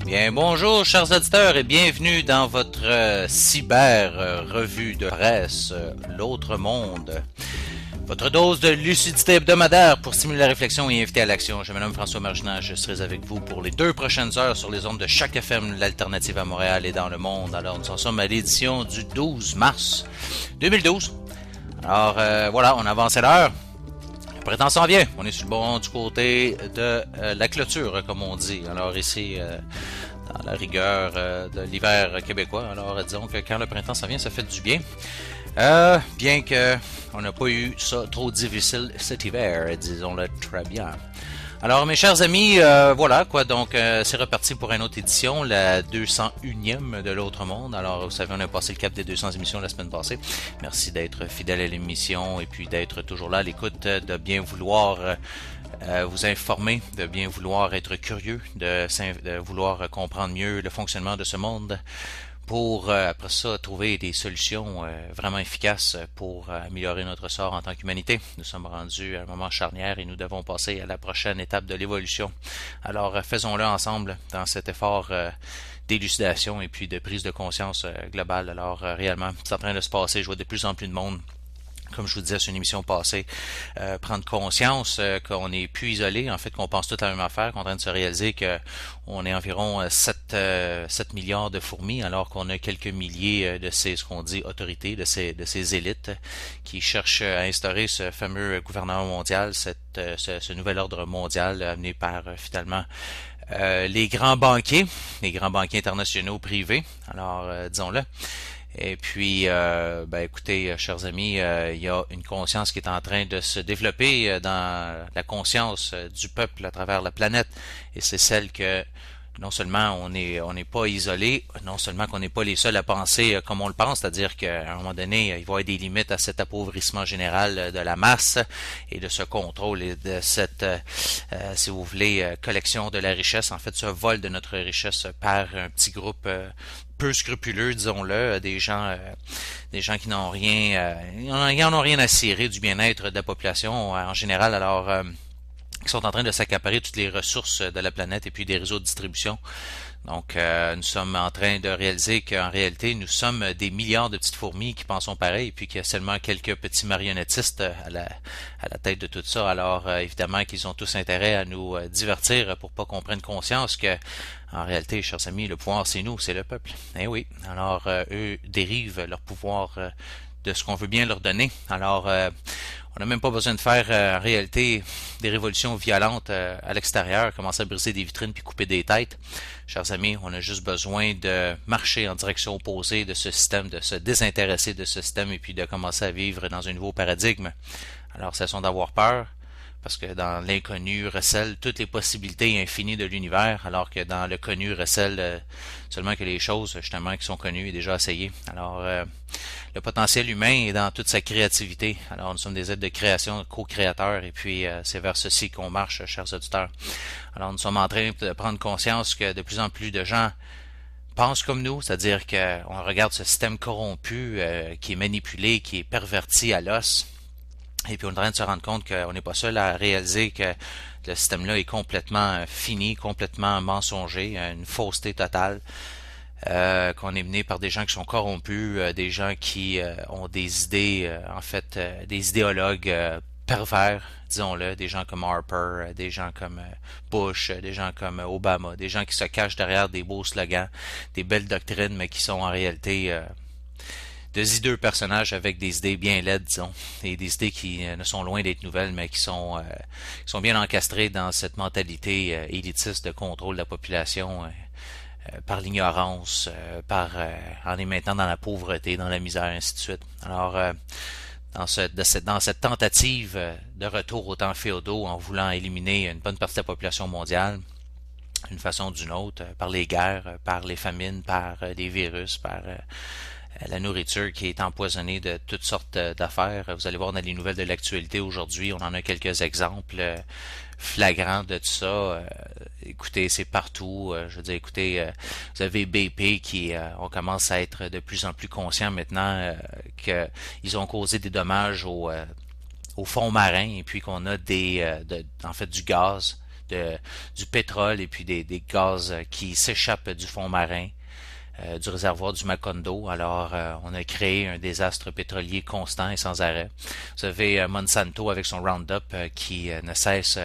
Bien, bonjour chers auditeurs et bienvenue dans votre cyber-revue de presse, L'Autre Monde. Votre dose de lucidité hebdomadaire pour stimuler la réflexion et inviter à l'action. Je me nomme François Marginal, je serai avec vous pour les 2 prochaines heures sur les ondes de Choc FM, l'alternative à Montréal et dans le monde. Alors nous en sommes à l'édition du 12 mars 2012. Alors voilà, on avance à l'heure. Le printemps s'en vient. On est sur le bon du côté de la clôture, comme on dit. Alors ici, dans la rigueur de l'hiver québécois. Alors disons que quand le printemps s'en vient, ça fait du bien. Bien que on n'a pas eu ça trop difficile cet hiver, disons-le très bien. Alors mes chers amis, voilà quoi, donc c'est reparti pour une autre édition, la 201e de l'Autre Monde. Alors vous savez, on a passé le cap des 200 émissions la semaine passée. Merci d'être fidèle à l'émission et puis d'être toujours là à l'écoute, de bien vouloir vous informer, de bien vouloir être curieux, de vouloir comprendre mieux le fonctionnement de ce monde pour après ça trouver des solutions vraiment efficaces pour améliorer notre sort en tant qu'humanité. Nous sommes rendus à un moment charnière et nous devons passer à la prochaine étape de l'évolution. Alors faisons-le ensemble dans cet effort d'élucidation et puis de prise de conscience globale. Alors réellement, c'est en train de se passer, je vois de plus en plus de monde. Comme je vous disais sur une émission passée, prendre conscience qu'on n'est plus isolé, en fait qu'on pense tout à la même affaire, qu'on est en train de se réaliser qu'on est environ 7 milliards de fourmis, alors qu'on a quelques milliers de ces, ce qu'on dit, autorités, de ces élites qui cherchent à instaurer ce fameux gouvernement mondial, ce nouvel ordre mondial amené par finalement les grands banquiers internationaux privés, alors disons-le. Et puis, écoutez, chers amis, il y a une conscience qui est en train de se développer dans la conscience du peuple à travers la planète. Et c'est celle que non seulement on n'est pas isolé, non seulement qu'on n'est pas les seuls à penser comme on le pense, c'est-à-dire qu'à un moment donné, il va y avoir des limites à cet appauvrissement général de la masse et de ce contrôle et de cette, si vous voulez, collection de la richesse, en fait, ce vol de notre richesse par un petit groupe peu scrupuleux, disons-le, des gens qui n'ont rien, ils en ont rien à cirer du bien-être de la population en général. Alors qui sont en train de s'accaparer toutes les ressources de la planète et puis des réseaux de distribution. Donc, nous sommes en train de réaliser qu'en réalité, nous sommes des milliards de petites fourmis qui pensons pareil, et puis qu'il y a seulement quelques petits marionnettistes à la tête de tout ça. Alors, évidemment qu'ils ont tous intérêt à nous divertir pour pas qu'on prenne conscience que, en réalité, chers amis, le pouvoir, c'est nous, c'est le peuple. Eh oui. Alors, eux dérivent leur pouvoir de ce qu'on veut bien leur donner. Alors, on n'a même pas besoin de faire en réalité des révolutions violentes à l'extérieur, commencer à briser des vitrines puis couper des têtes. Chers amis, on a juste besoin de marcher en direction opposée de ce système, de se désintéresser de ce système et puis de commencer à vivre dans un nouveau paradigme. Alors, cessons d'avoir peur, parce que dans l'inconnu recèlent toutes les possibilités infinies de l'univers, alors que dans le connu recèlent seulement que les choses justement qui sont connues et déjà essayées. Alors, le potentiel humain est dans toute sa créativité. Alors, nous sommes des êtres de création, co-créateurs, et puis c'est vers ceci qu'on marche, chers auditeurs. Alors, nous sommes en train de prendre conscience que de plus en plus de gens pensent comme nous, c'est-à-dire qu'on regarde ce système corrompu qui est manipulé, qui est perverti à l'os. Et puis on est en train de se rendre compte qu'on n'est pas seul à réaliser que le système-là est complètement fini, complètement mensonger, une fausseté totale, qu'on est mené par des gens qui sont corrompus, des gens qui ont des idées, des idéologues pervers, disons-le, des gens comme Harper, des gens comme Bush, des gens comme Obama, des gens qui se cachent derrière des beaux slogans, des belles doctrines, mais qui sont en réalité de hideux personnages avec des idées bien laides, disons, et des idées qui ne sont loin d'être nouvelles, mais qui sont bien encastrées dans cette mentalité élitiste de contrôle de la population par l'ignorance, en les maintenant dans la pauvreté, dans la misère, ainsi de suite. Alors, dans cette tentative de retour aux temps féodaux, en voulant éliminer une bonne partie de la population mondiale, d'une façon ou d'une autre, par les guerres, par les famines, par les virus, par la nourriture qui est empoisonnée de toutes sortes d'affaires. Vous allez voir dans les nouvelles de l'actualité aujourd'hui, on en a quelques exemples flagrants de tout ça. Écoutez, c'est partout. Je veux dire, écoutez, vous avez BP qui on commence à être de plus en plus conscient maintenant qu'ils ont causé des dommages au fond marin et puis qu'on a en fait du gaz, du pétrole et puis des gaz qui s'échappent du fond marin, du réservoir du Macondo. Alors, on a créé un désastre pétrolier constant et sans arrêt. Vous avez Monsanto avec son Roundup qui ne cesse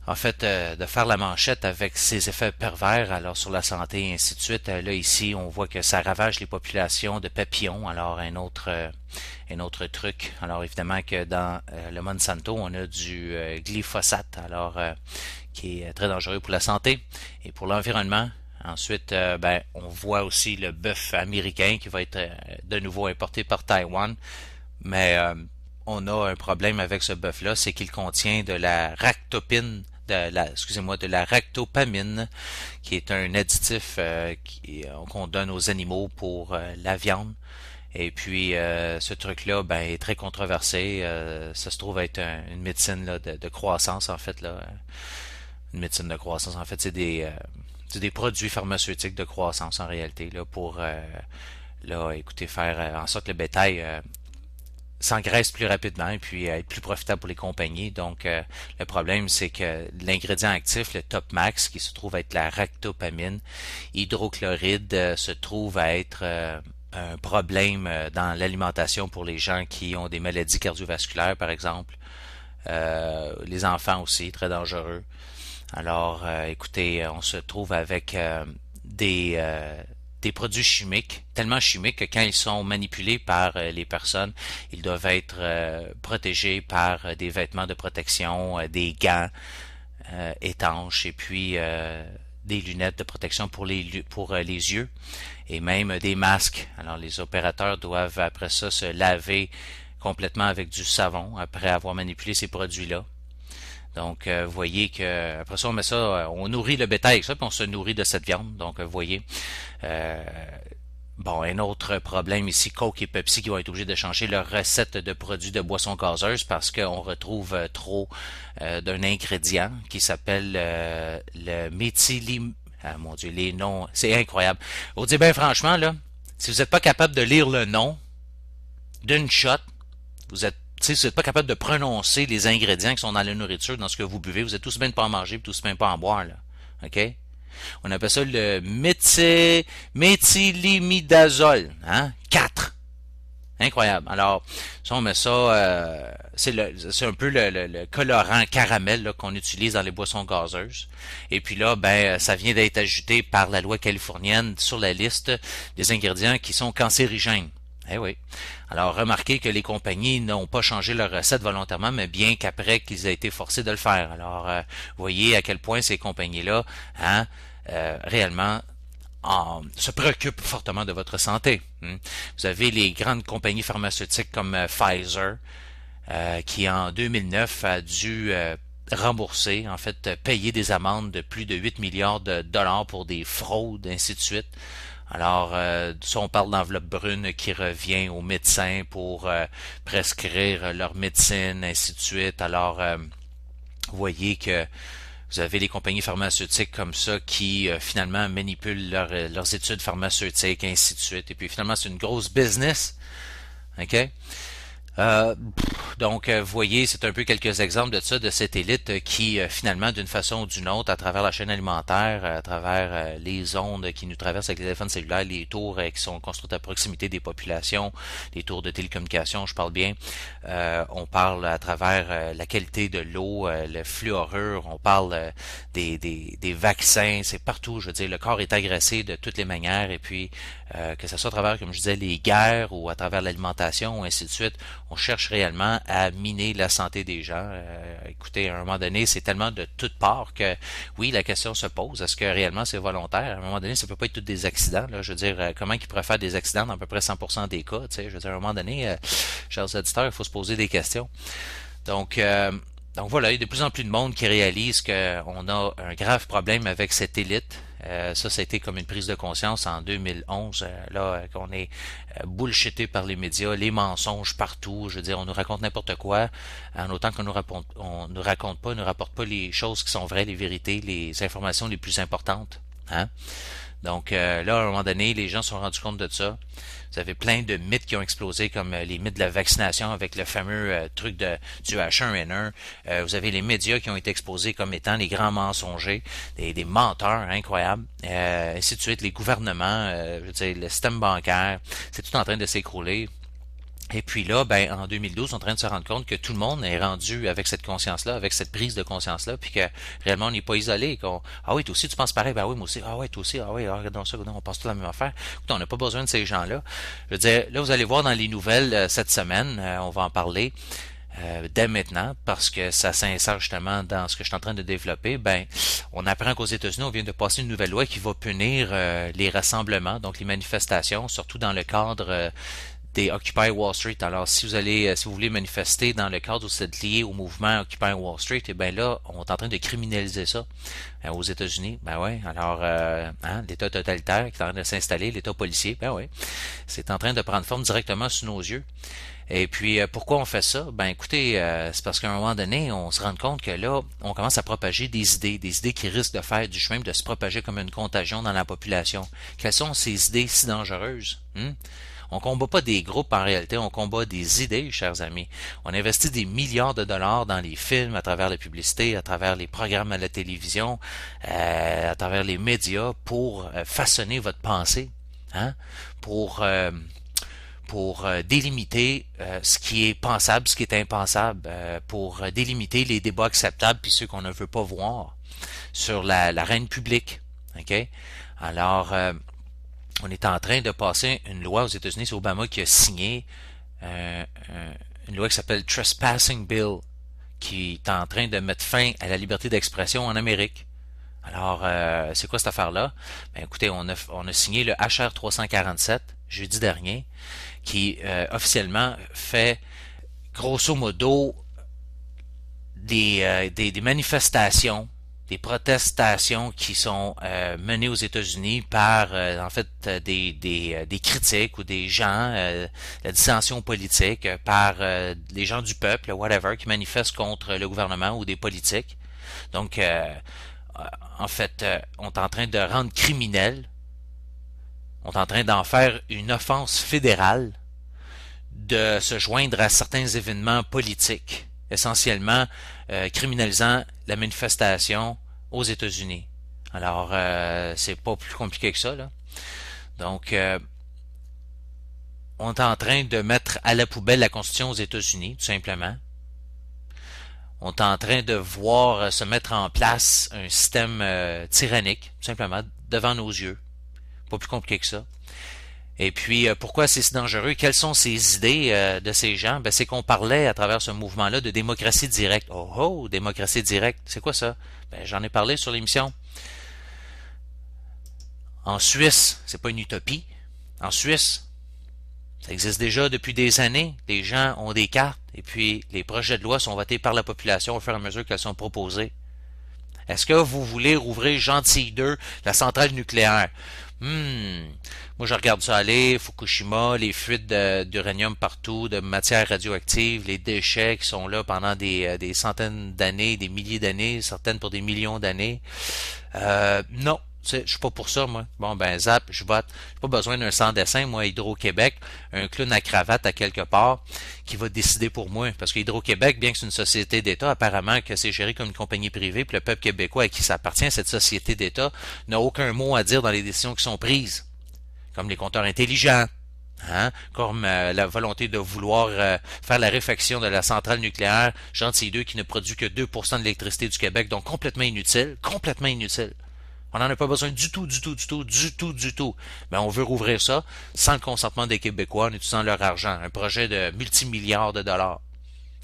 en fait de faire la manchette avec ses effets pervers alors sur la santé et ainsi de suite. Là ici on voit que ça ravage les populations de papillons, alors un autre truc. Alors évidemment que dans le Monsanto on a du glyphosate alors qui est très dangereux pour la santé et pour l'environnement. Ensuite, on voit aussi le bœuf américain qui va être de nouveau importé par Taïwan, mais on a un problème avec ce bœuf-là, c'est qu'il contient de la ractopine, de la ractopamine, qui est un additif qu'on donne aux animaux pour la viande. Et puis ce truc-là, est très controversé. Ça se trouve être une médecine là, de croissance, en fait, là. Une médecine de croissance, en fait, c'est des produits pharmaceutiques de croissance en réalité, là, pour écoutez, faire en sorte que le bétail s'engraisse plus rapidement et puis être plus profitable pour les compagnies. Donc, le problème, c'est que l'ingrédient actif, le Top Max, qui se trouve être la ractopamine, hydrochloride, se trouve à être un problème dans l'alimentation pour les gens qui ont des maladies cardiovasculaires, par exemple. Les enfants aussi, très dangereux. Alors, écoutez, on se trouve avec des produits chimiques, tellement chimiques que quand ils sont manipulés par les personnes, ils doivent être protégés par des vêtements de protection, des gants étanches et puis des lunettes de protection pour les yeux et même des masques. Alors les opérateurs doivent après ça se laver complètement avec du savon après avoir manipulé ces produits-là. Donc, vous voyez que après ça, on met ça, on nourrit le bétail avec ça, puis on se nourrit de cette viande. Donc, vous voyez. Un autre problème ici, Coke et Pepsi qui vont être obligés de changer leur recette de produits de boissons gazeuses parce qu'on retrouve trop d'un ingrédient qui s'appelle le méthylim. Ah mon Dieu, les noms, c'est incroyable. Vous dire bien franchement, là, si vous n'êtes pas capable de lire le nom d'une shot, si vous n'êtes pas capable de prononcer les ingrédients qui sont dans la nourriture, dans ce que vous buvez, vous êtes tous bien de pas en manger, tous bien pas en boire, là. OK? On appelle ça le méthylimidazole, hein? 4. Incroyable. Alors, si on met ça, c'est un peu le colorant caramel qu'on utilise dans les boissons gazeuses. Et puis là, ça vient d'être ajouté par la loi californienne sur la liste des ingrédients qui sont cancérigènes. Eh oui. Alors, remarquez que les compagnies n'ont pas changé leur recette volontairement, mais bien qu'après qu'ils aient été forcés de le faire. Alors, vous voyez à quel point ces compagnies-là, réellement, se préoccupent fortement de votre santé. Vous avez les grandes compagnies pharmaceutiques comme Pfizer, qui en 2009 a dû rembourser, en fait, payer des amendes de plus de 8 milliards de dollars pour des fraudes, ainsi de suite. Alors, ça, on parle d'enveloppe brune qui revient aux médecins pour prescrire leur médecine, ainsi de suite. Alors, vous voyez que vous avez les compagnies pharmaceutiques comme ça qui finalement manipulent leurs études pharmaceutiques, ainsi de suite. Et puis finalement, c'est une grosse business. OK? Donc, vous voyez, c'est un peu quelques exemples de ça, de cette élite qui, finalement, d'une façon ou d'une autre, à travers la chaîne alimentaire, à travers les ondes qui nous traversent avec les téléphones cellulaires, les tours qui sont construites à proximité des populations, les tours de télécommunication, je parle bien, on parle à travers la qualité de l'eau, le fluorure, on parle des vaccins, c'est partout, je veux dire, le corps est agressé de toutes les manières, et puis, que ce soit à travers, comme je disais, les guerres ou à travers l'alimentation, ou ainsi de suite, on cherche réellement à miner la santé des gens. Écoutez, à un moment donné, c'est tellement de toutes parts que, oui, la question se pose, est-ce que réellement c'est volontaire? À un moment donné, ça peut pas être tous des accidents, là. Je veux dire, comment ils pourraient faire des accidents dans à peu près 100% des cas, tu sais? Je veux dire, à un moment donné, chers auditeurs, il faut se poser des questions. Donc voilà, il y a de plus en plus de monde qui réalise qu'on a un grave problème avec cette élite Ça a été comme une prise de conscience en 2011, qu'on est bullshité par les médias, les mensonges partout. Je veux dire, on nous raconte n'importe quoi, en autant qu'on nous raconte pas, nous rapporte pas les choses qui sont vraies, les vérités, les informations les plus importantes. Hein? Donc là, à un moment donné, les gens se sont rendus compte de ça. Vous avez plein de mythes qui ont explosé, comme les mythes de la vaccination avec le fameux truc du H1N1. Vous avez les médias qui ont été exposés comme étant les grands mensongers, des menteurs incroyables. Ainsi de suite, les gouvernements, je veux dire, le système bancaire, c'est tout en train de s'écrouler. Et puis là, ben, en 2012, on est en train de se rendre compte que tout le monde est rendu avec cette conscience-là, avec cette prise de conscience-là, puis que réellement, on n'est pas isolé. Ah oui, toi aussi, tu penses pareil, ben oui, moi aussi. Ah oui, toi aussi, ah oui, regarde ça, on pense tous la même affaire. Écoute, on n'a pas besoin de ces gens-là. Je veux dire, là, vous allez voir dans les nouvelles cette semaine, on va en parler dès maintenant, parce que ça s'insère justement dans ce que je suis en train de développer. Ben, on apprend qu'aux États-Unis, on vient de passer une nouvelle loi qui va punir les rassemblements, donc les manifestations, surtout dans le cadre des Occupy Wall Street. Alors, si vous voulez manifester dans le cadre où vous êtes lié au mouvement Occupy Wall Street, et bien là, on est en train de criminaliser ça aux États-Unis. Ben ouais. Alors, l'État totalitaire qui est en train de s'installer, l'État policier, ben ouais, c'est en train de prendre forme directement sous nos yeux. Et puis, pourquoi on fait ça? Ben, écoutez, c'est parce qu'à un moment donné, on se rend compte que là, on commence à propager des idées qui risquent de faire du chemin, de se propager comme une contagion dans la population. Quelles sont ces idées si dangereuses? On combat pas des groupes en réalité, on combat des idées, chers amis. On investit des milliards de dollars dans les films, à travers la publicité, à travers les programmes à la télévision, à travers les médias pour façonner votre pensée, hein, pour délimiter ce qui est pensable, ce qui est impensable, pour délimiter les débats acceptables puis ceux qu'on ne veut pas voir sur l'arène publique. OK? Alors, on est en train de passer une loi aux États-Unis, c'est Obama qui a signé une loi qui s'appelle Trespassing Bill, qui est en train de mettre fin à la liberté d'expression en Amérique. Alors, c'est quoi cette affaire-là? Ben, écoutez, on a signé le HR 347 jeudi dernier, qui officiellement fait grosso modo des manifestations, des protestations qui sont menées aux États-Unis par en fait des critiques ou des gens, la dissension politique, par les gens du peuple, whatever, qui manifestent contre le gouvernement ou des politiques. Donc, en fait, on est en train de rendre criminel, on est en train d'en faire une offense fédérale de se joindre à certains événements politiques, essentiellement criminalisant la manifestation aux États-Unis. Alors, c'est pas plus compliqué que ça, là. Donc, on est en train de mettre à la poubelle la Constitution aux États-Unis, tout simplement. On est en train de voir se mettre en place un système tyrannique, tout simplement, devant nos yeux. Pas plus compliqué que ça. Et puis, pourquoi c'est si dangereux? Quelles sont ces idées de ces gens? Ben, c'est qu'on parlait à travers ce mouvement-là de démocratie directe. Oh oh, démocratie directe, c'est quoi ça? Ben, j'en ai parlé sur l'émission. En Suisse, c'est pas une utopie. En Suisse, ça existe déjà depuis des années. Les gens ont des cartes et puis les projets de loi sont votés par la population au fur et à mesure qu'elles sont proposées. Est-ce que vous voulez rouvrir gentille d'eux la centrale nucléaire? Moi je regarde ça aller, Fukushima, les fuites d'uranium partout, de matières radioactives, les déchets qui sont là pendant des centaines d'années, des milliers d'années, certaines pour des millions d'années. Non, je suis pas pour ça, moi. Bon, ben, zap, je vote. J'ai pas besoin d'un sans-dessin, moi, Hydro-Québec, un clown à cravate à quelque part, qui va décider pour moi. Parce que Hydro-Québec, bien que c'est une société d'État, apparemment que c'est géré comme une compagnie privée, puis le peuple québécois à qui ça appartient, cette société d'État, n'a aucun mot à dire dans les décisions qui sont prises. Comme les compteurs intelligents, hein? Comme la volonté de vouloir faire la réfection de la centrale nucléaire, Gentil 2, qui ne produit que 2% de l'électricité du Québec, donc complètement inutile, complètement inutile. On n'en a pas besoin du tout. Mais on veut rouvrir ça sans le consentement des Québécois en utilisant leur argent. Un projet de multimilliards de dollars.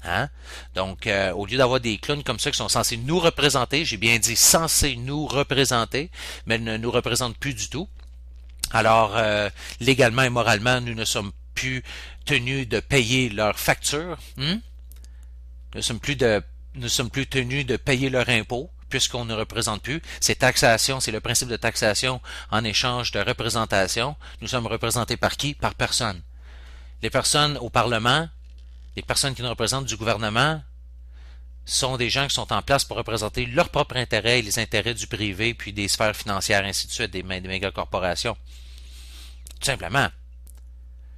Hein? Donc, au lieu d'avoir des clowns comme ça qui sont censés nous représenter, j'ai bien dit censés nous représenter, mais ils ne nous représentent plus du tout. Alors, légalement et moralement, nous ne sommes plus tenus de payer leurs factures. Nous sommes plus tenus de payer leurs impôts. puisqu'on ne représente plus. C'est taxation, c'est le principe de taxation en échange de représentation. Nous sommes représentés par qui? Par personne. Les personnes au Parlement, les personnes qui nous représentent du gouvernement, sont des gens qui sont en place pour représenter leurs propres intérêts et les intérêts du privé, puis des sphères financières, ainsi de suite, des méga corporations. Tout simplement.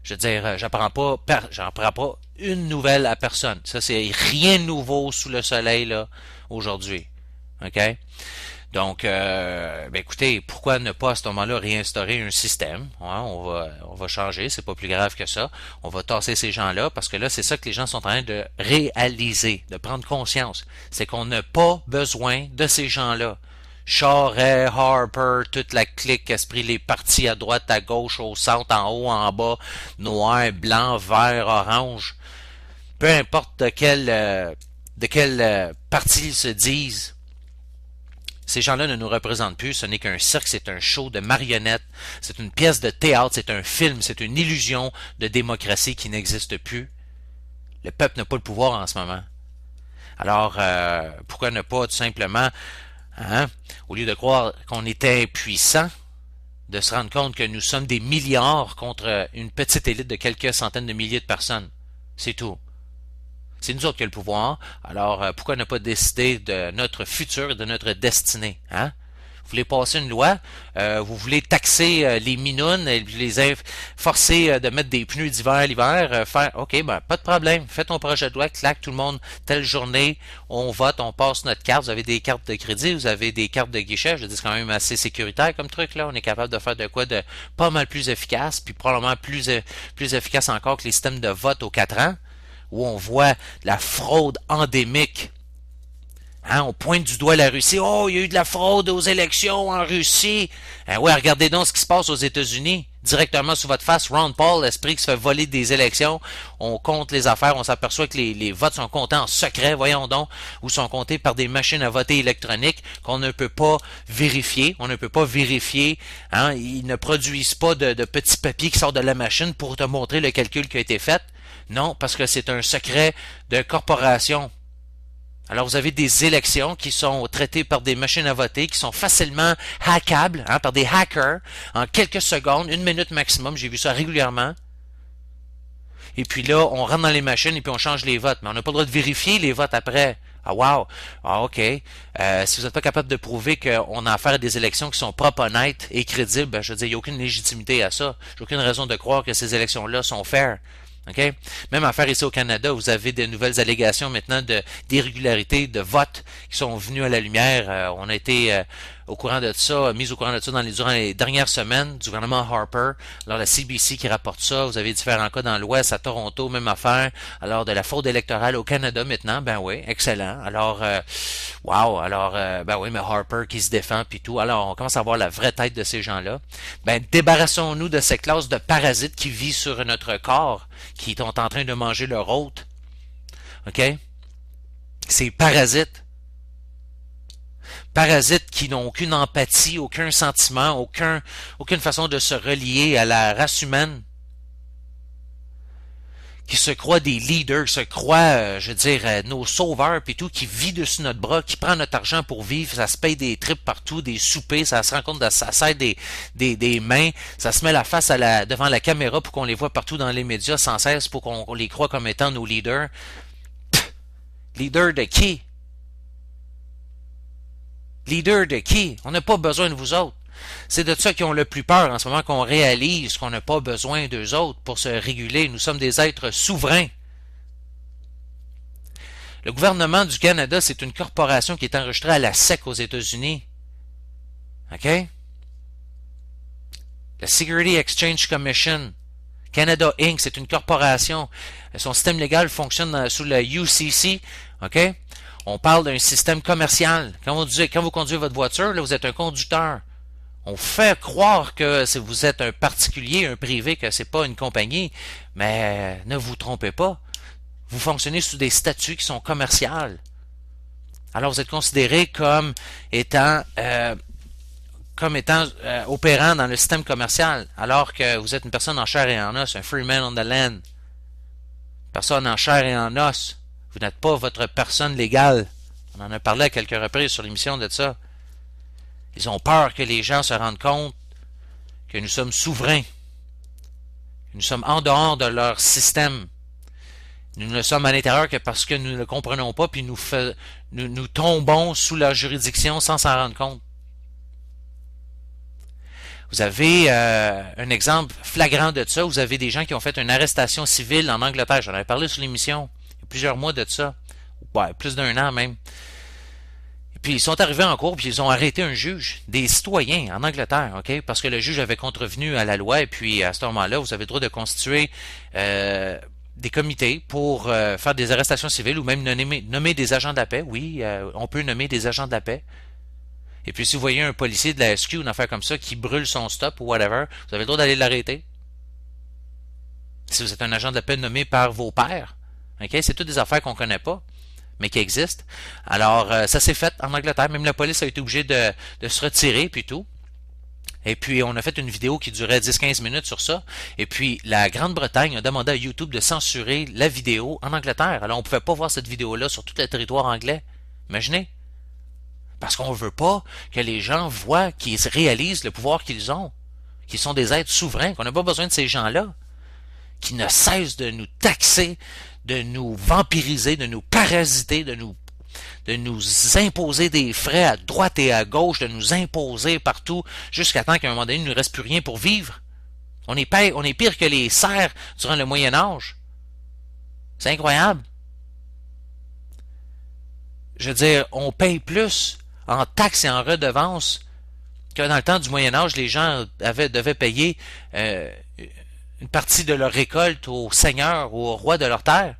Je veux dire, j'en prends pas une nouvelle à personne. Ça, c'est rien de nouveau sous le soleil, là, aujourd'hui. OK? Donc, écoutez, pourquoi ne pas à ce moment-là réinstaurer un système? Ouais, on va changer, c'est pas plus grave que ça. On va tasser ces gens-là, parce que là, c'est ça que les gens sont en train de réaliser, de prendre conscience. C'est qu'on n'a pas besoin de ces gens-là. Charest, Harper, toute la clique, esprit, les partis à droite, à gauche, au centre, en haut, en bas, noir, blanc, vert, orange. Peu importe de quel parti ils se disent, ces gens-là ne nous représentent plus, ce n'est qu'un cirque, c'est un show de marionnettes, c'est une pièce de théâtre, c'est un film, c'est une illusion de démocratie qui n'existe plus. Le peuple n'a pas le pouvoir en ce moment. Alors, pourquoi ne pas tout simplement, au lieu de croire qu'on était impuissant, de se rendre compte que nous sommes des milliards contre une petite élite de quelques centaines de milliers de personnes. C'est tout. C'est nous autres qui avons le pouvoir, alors pourquoi ne pas décider de notre futur et de notre destinée? Vous voulez passer une loi, vous voulez taxer les minounes et les forcer de mettre des pneus d'hiver l'hiver, OK, pas de problème, faites ton projet de loi, claque, tout le monde, telle journée, on vote, on passe notre carte, vous avez des cartes de crédit, vous avez des cartes de guichet, je dis c'est quand même assez sécuritaire comme truc, là, on est capable de faire de quoi de pas mal plus efficace, puis probablement plus efficace encore que les systèmes de vote aux 4 ans, où on voit la fraude endémique. On pointe du doigt la Russie. Oh, il y a eu de la fraude aux élections en Russie. Ouais, regardez donc ce qui se passe aux États-Unis. Directement sous votre face, Ron Paul, l'esprit qui se fait voler des élections. On compte les affaires, on s'aperçoit que les votes sont comptés en secret, voyons donc, ou sont comptés par des machines à voter électroniques qu'on ne peut pas vérifier. On ne peut pas vérifier. Ils ne produisent pas de petits papiers qui sortent de la machine pour te montrer le calcul qui a été fait. Non, parce que c'est un secret de corporation. Alors, vous avez des élections qui sont traitées par des machines à voter, qui sont facilement hackables, par des hackers, en quelques secondes, 1 minute maximum, j'ai vu ça régulièrement. Et puis là, on rentre dans les machines et puis on change les votes. Mais on n'a pas le droit de vérifier les votes après. Ah, wow! Ah, OK. Si vous n'êtes pas capable de prouver qu'on a affaire à des élections qui sont propres, honnêtes et crédibles, je veux dire, il n'y a aucune légitimité à ça. J'ai aucune raison de croire que ces élections-là sont fair. Okay? Même affaire ici au Canada, vous avez de nouvelles allégations maintenant d'irrégularités de vote qui sont venues à la lumière. On a été au courant de ça, mis au courant de ça durant les dernières semaines du gouvernement Harper. Alors la CBC qui rapporte ça, vous avez différents cas dans l'Ouest, à Toronto, même affaire. Alors de la fraude électorale au Canada maintenant, ben oui, excellent. Alors, wow, alors, ben oui, mais Harper qui se défend puis tout. Alors on commence à voir la vraie tête de ces gens-là. Ben débarrassons-nous de ces classes de parasites qui vivent sur notre corps, qui sont en train de manger leur hôte. OK? Ces parasites. Parasites qui n'ont aucune empathie, aucun sentiment, aucune façon de se relier à la race humaine. Qui se croient des leaders, qui se croient, nos sauveurs, puis tout, qui vit dessus notre bras, qui prend notre argent pour vivre, ça se paye des trips partout, des soupers, ça se rend compte de ça serre des mains, ça se met la face devant la caméra pour qu'on les voit partout dans les médias sans cesse, pour qu'on les croit comme étant nos leaders. Leader de qui? Leader de qui? On n'a pas besoin de vous autres. C'est de ça qu'ils ont le plus peur en ce moment, qu'on réalise qu'on n'a pas besoin d'eux autres pour se réguler. Nous sommes des êtres souverains. Le gouvernement du Canada, c'est une corporation qui est enregistrée à la SEC aux États-Unis. OK? La Security Exchange Commission. Canada Inc., c'est une corporation. Son système légal fonctionne sous la UCC. OK? On parle d'un système commercial. Quand vous conduisez votre voiture, là, vous êtes un conducteur. On fait croire que si vous êtes un particulier, un privé, que c'est pas une compagnie, mais ne vous trompez pas. Vous fonctionnez sous des statuts qui sont commerciaux. Alors vous êtes considéré comme étant opérant dans le système commercial, alors que vous êtes une personne en chair et en os, un free man on the land. Personne en chair et en os. Vous n'êtes pas votre personne légale. On en a parlé à quelques reprises sur l'émission de ça. Ils ont peur que les gens se rendent compte que nous sommes souverains, que nous sommes en dehors de leur système. Nous ne le sommes à l'intérieur que parce que nous ne le comprenons pas, puis nous tombons sous leur juridiction sans s'en rendre compte. Vous avez un exemple flagrant de ça. Vous avez des gens qui ont fait une arrestation civile en Angleterre. J'en avais parlé sur l'émission il y a plusieurs mois de ça. Ouais, plus d'un an même. Et puis ils sont arrivés en cour puis ils ont arrêté un juge, des citoyens en Angleterre, ok, parce que le juge avait contrevenu à la loi. Et puis à ce moment-là, vous avez le droit de constituer des comités pour faire des arrestations civiles ou même nommer des agents de la paix. Oui, on peut nommer des agents de la paix. Et puis si vous voyez un policier de la SQ, une affaire comme ça, qui brûle son stop ou whatever, vous avez le droit d'aller l'arrêter. Si vous êtes un agent de la paix nommé par vos pairs, okay? C'est toutes des affaires qu'on connaît pas, mais qui existent. Alors, ça s'est fait en Angleterre. Même la police a été obligée de se retirer, puis tout. Et puis, on a fait une vidéo qui durait 10-15 minutes sur ça. Et puis, la Grande-Bretagne a demandé à YouTube de censurer la vidéo en Angleterre. Alors, on ne pouvait pas voir cette vidéo-là sur tout le territoire anglais. Imaginez. Parce qu'on ne veut pas que les gens voient, qu'ils réalisent le pouvoir qu'ils ont, qu'ils sont des êtres souverains, qu'on n'a pas besoin de ces gens-là, qui ne cessent de nous taxer, de nous vampiriser, de nous parasiter, de nous imposer des frais à droite et à gauche, de nous imposer partout, jusqu'à temps qu'à un moment donné, il ne nous reste plus rien pour vivre. On est pire que les serfs durant le Moyen Âge. C'est incroyable. Je veux dire, on paye plus en taxes et en redevances que dans le temps du Moyen Âge, les gens devaient payer une partie de leur récolte au seigneur ou au roi de leur terre.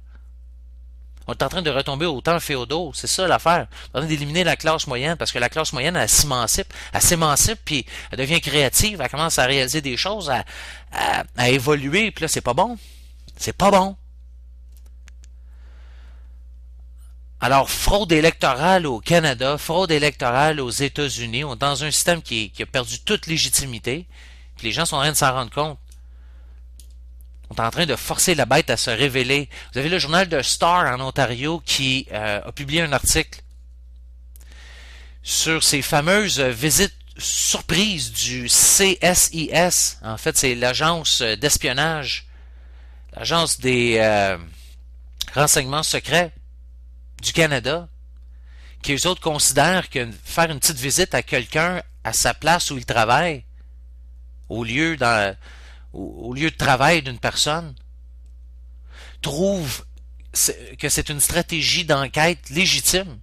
On est en train de retomber aux temps féodaux, c'est ça l'affaire. On est en train d'éliminer la classe moyenne parce que la classe moyenne, elle s'émancipe, puis elle devient créative, elle commence à réaliser des choses, à évoluer, puis là, c'est pas bon. C'est pas bon. Alors, fraude électorale au Canada, fraude électorale aux États-Unis, on est dans un système qui a perdu toute légitimité, puis les gens sont en train de s'en rendre compte. On est en train de forcer la bête à se révéler. Vous avez le journal de Star en Ontario qui a publié un article sur ces fameuses visites surprises du CSIS. En fait, c'est l'agence d'espionnage, l'agence des renseignements secrets du Canada, qui eux autres considèrent que faire une petite visite à quelqu'un à sa place où il travaille, au lieu de travail d'une personne, trouve que c'est une stratégie d'enquête légitime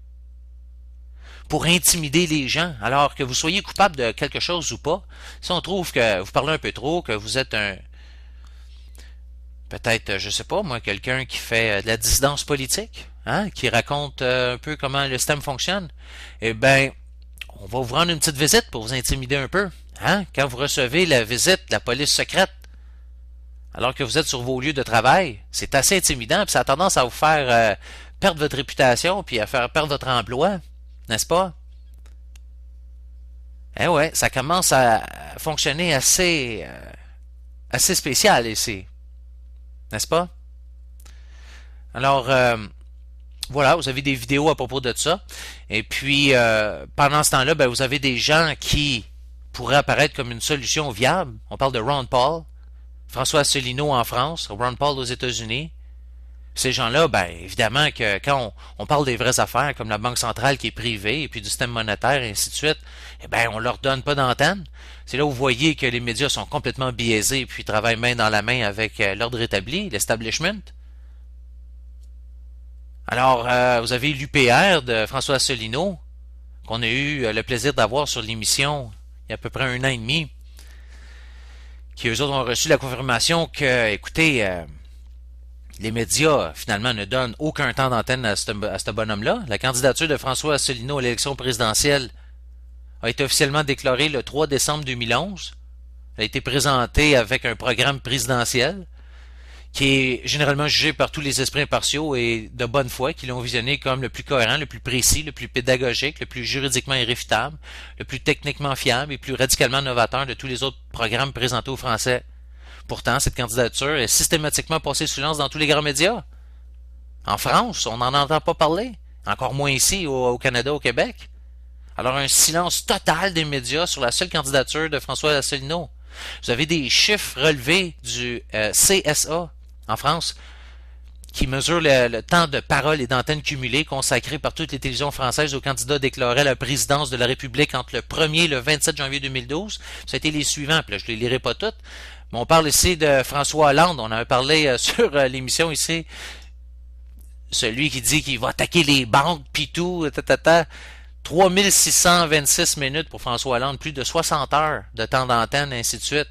pour intimider les gens, alors que vous soyez coupable de quelque chose ou pas. Si on trouve que vous parlez un peu trop, que vous êtes peut-être, je sais pas moi, quelqu'un qui fait de la dissidence politique, hein, qui raconte un peu comment le système fonctionne, eh ben, on va vous rendre une petite visite pour vous intimider un peu. Hein? Quand vous recevez la visite de la police secrète, alors que vous êtes sur vos lieux de travail, c'est assez intimidant, puis ça a tendance à vous faire perdre votre réputation, puis à faire perdre votre emploi, n'est-ce pas? Eh ouais, ça commence à fonctionner assez spécial ici, n'est-ce pas? Alors, voilà, vous avez des vidéos à propos de ça, et puis pendant ce temps-là, ben, vous avez des gens qui pourraient apparaître comme une solution viable. On parle de Ron Paul, François Asselineau en France, Ron Paul aux États-Unis. Ces gens-là, ben évidemment que quand on parle des vraies affaires, comme la Banque centrale qui est privée, et puis du système monétaire, et ainsi de suite, eh ben on leur donne pas d'antenne. C'est là où vous voyez que les médias sont complètement biaisés, et puis travaillent main dans la main avec l'ordre établi, l'establishment. Alors, vous avez l'UPR de François Asselineau, qu'on a eu le plaisir d'avoir sur l'émission il y a à peu près 1 an et demi, qui eux autres ont reçu la confirmation que, écoutez, les médias, finalement, ne donnent aucun temps d'antenne à ce bonhomme-là. La candidature de François Asselineau à l'élection présidentielle a été officiellement déclarée le 3 décembre 2011. Elle a été présentée avec un programme présidentiel qui est généralement jugé par tous les esprits impartiaux et de bonne foi, qui l'ont visionné comme le plus cohérent, le plus précis, le plus pédagogique, le plus juridiquement irréfutable, le plus techniquement fiable et plus radicalement novateur de tous les autres programmes présentés aux Français. Pourtant, cette candidature est systématiquement passée sous silence dans tous les grands médias. En France, on n'en entend pas parler. Encore moins ici, au Canada, au Québec. Alors, un silence total des médias sur la seule candidature de François Asselineau. Vous avez des chiffres relevés du CSA en France qui mesure le temps de parole et d'antenne cumulé consacré par toutes les télévisions françaises aux candidats déclarés à la présidence de la République entre le 1er et le 27 janvier 2012. Ça a été les suivants, puis là, je ne les lirai pas toutes. Mais on parle ici de François Hollande. On avait parlé sur l'émission ici. Celui qui dit qu'il va attaquer les banques, pis tout, 3626 minutes pour François Hollande, plus de 60 heures de temps d'antenne, ainsi de suite.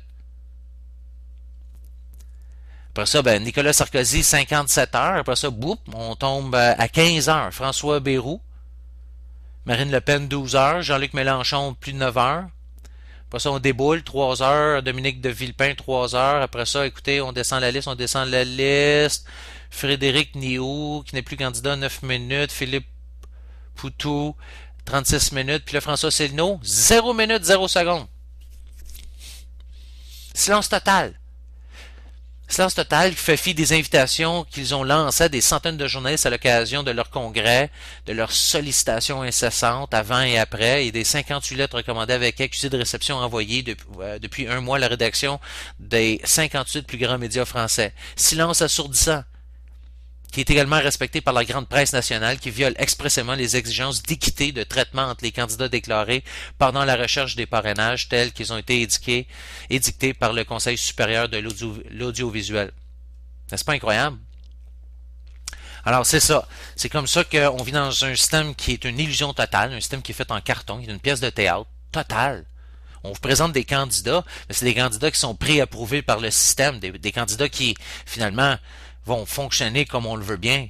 Après ça, ben, Nicolas Sarkozy, 57 heures. Après ça, boum, on tombe à 15 heures. François Bayrou. Marine Le Pen, 12 heures. Jean-Luc Mélenchon, plus de 9 heures. Après ça, on déboule, 3 heures. Dominique de Villepin, 3 heures. Après ça, écoutez, on descend la liste. Frédéric Niou, qui n'est plus candidat, 9 minutes. Philippe Poutou, 36 minutes. Puis là, François Asselineau, 0 minutes, 0 secondes. Silence total. Silence total qui fait fi des invitations qu'ils ont lancées à des centaines de journalistes à l'occasion de leur congrès, de leurs sollicitations incessantes avant et après, et des 58 lettres recommandées avec accusé de réception envoyées depuis un mois à la rédaction des 58 plus grands médias français. Silence assourdissant, qui est également respecté par la grande presse nationale, qui viole expressément les exigences d'équité de traitement entre les candidats déclarés pendant la recherche des parrainages tels qu'ils ont été édictés par le Conseil supérieur de l'audiovisuel. N'est-ce pas incroyable? Alors c'est ça. C'est comme ça qu'on vit dans un système qui est une illusion totale, un système qui est fait en carton, qui est une pièce de théâtre totale. On vous présente des candidats, mais c'est des candidats qui sont préapprouvés par le système, des candidats qui, finalement, vont fonctionner comme on le veut bien.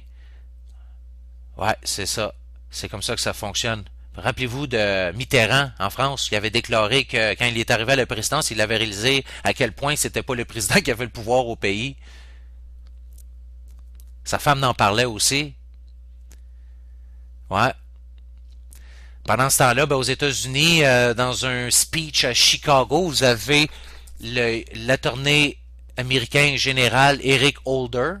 Ouais, c'est ça. C'est comme ça que ça fonctionne. Rappelez-vous de Mitterrand en France, qui avait déclaré que quand il est arrivé à la présidence, il avait réalisé à quel point c'était pas le président qui avait le pouvoir au pays. Sa femme en parlait aussi. Ouais. Pendant ce temps-là, ben, aux États-Unis, dans un speech à Chicago, vous avez l'attorney américain général Eric Holder,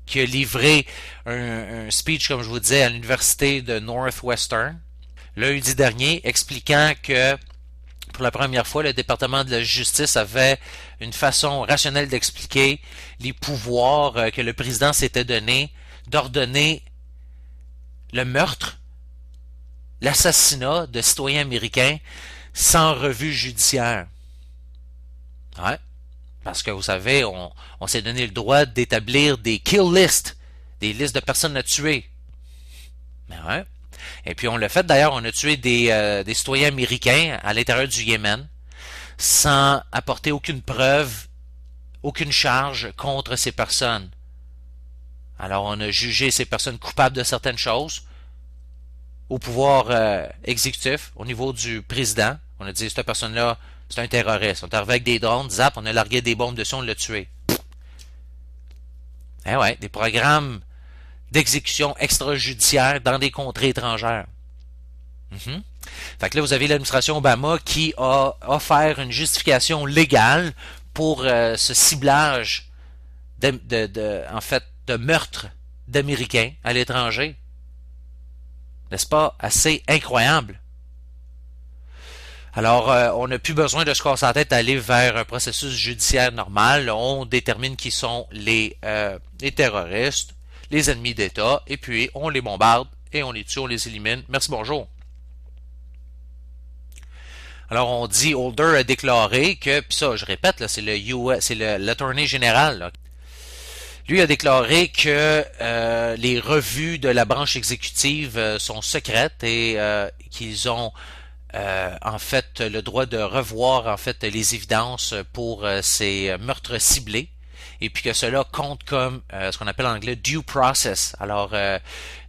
qui a livré un speech, comme je vous disais, à l'université de Northwestern, lundi dernier, expliquant que pour la première fois, le département de la justice avait une façon rationnelle d'expliquer les pouvoirs que le président s'était donné d'ordonner le meurtre, l'assassinat de citoyens américains sans revue judiciaire. Ouais. Parce que vous savez, on s'est donné le droit d'établir des kill lists, des listes de personnes à tuer. Ben ouais. Et puis on l'a fait d'ailleurs, on a tué des citoyens américains à l'intérieur du Yémen sans apporter aucune preuve, aucune charge contre ces personnes. Alors on a jugé ces personnes coupables de certaines choses au pouvoir exécutif, au niveau du président. On a dit cette personne-là, c'est un terroriste. On est arrivé avec des drones, zap, on a largué des bombes dessus, on l'a tué. Eh ouais, des programmes d'exécution extrajudiciaire dans des contrées étrangères. Fait que là, vous avez l'administration Obama qui a offert une justification légale pour ce ciblage en fait, de meurtre d'Américains à l'étranger. N'est-ce pas assez incroyable? Alors, on n'a plus besoin de se casser la tête à aller vers un processus judiciaire normal. On détermine qui sont les terroristes, les ennemis d'État, et puis on les bombarde, et on les tue, on les élimine. Merci, bonjour. Alors, on dit, Holder a déclaré que, puis ça, je répète, là, c'est l'attorney général, là. Lui a déclaré que les revues de la branche exécutive sont secrètes et qu'ils ont en fait le droit de revoir en fait les évidences pour ces meurtres ciblés et puis que cela compte comme ce qu'on appelle en anglais due process, alors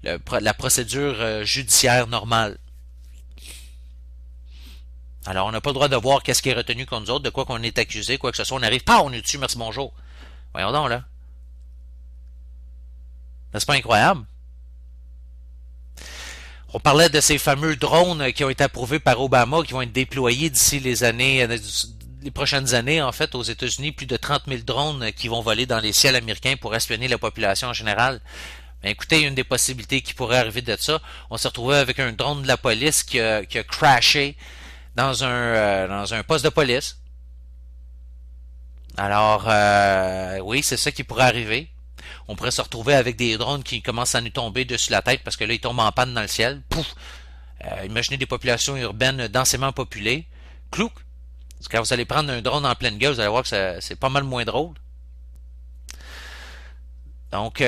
la procédure judiciaire normale. Alors on n'a pas le droit de voir qu'est-ce qui est retenu contre nous autres, de quoi qu'on est accusé, quoi que ce soit, on arrive, on est dessus, merci bonjour. Voyons donc là. N'est-ce pas incroyable? On parlait de ces fameux drones qui ont été approuvés par Obama, qui vont être déployés d'ici les prochaines années, en fait, aux États-Unis, plus de 30 000 drones qui vont voler dans les ciels américains pour espionner la population en général. Ben, écoutez, une des possibilités qui pourrait arriver de ça, on s'est retrouvé avec un drone de la police qui a crashé dans un poste de police. Alors, oui, c'est ça qui pourrait arriver. On pourrait se retrouver avec des drones qui commencent à nous tomber dessus la tête parce que là, ils tombent en panne dans le ciel. Pouf! Imaginez des populations urbaines densément populées. Clouc! Parce que quand vous allez prendre un drone en pleine gueule, vous allez voir que c'est pas mal moins drôle. Donc,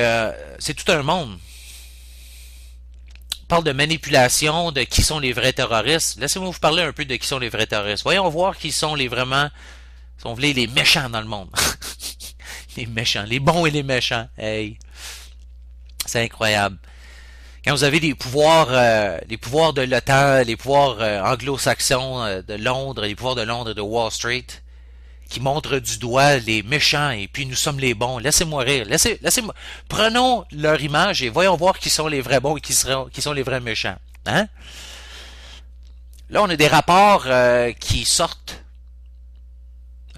c'est tout un monde. On parle de manipulation, de qui sont les vrais terroristes. Laissez-moi vous parler un peu de qui sont les vrais terroristes. Voyons voir qui sont les vraiment, si on voulait, les méchants dans le monde. Les méchants, les bons et les méchants. Hey, c'est incroyable. Quand vous avez les pouvoirs de l'OTAN, les pouvoirs anglo-saxons de Londres, les pouvoirs de Londres et de Wall Street, qui montrent du doigt les méchants et puis nous sommes les bons. Laissez-moi rire. Laissez-moi. Prenons leur image et voyons voir qui sont les vrais bons et qui sont les vrais méchants. Hein? Là, on a des rapports qui sortent.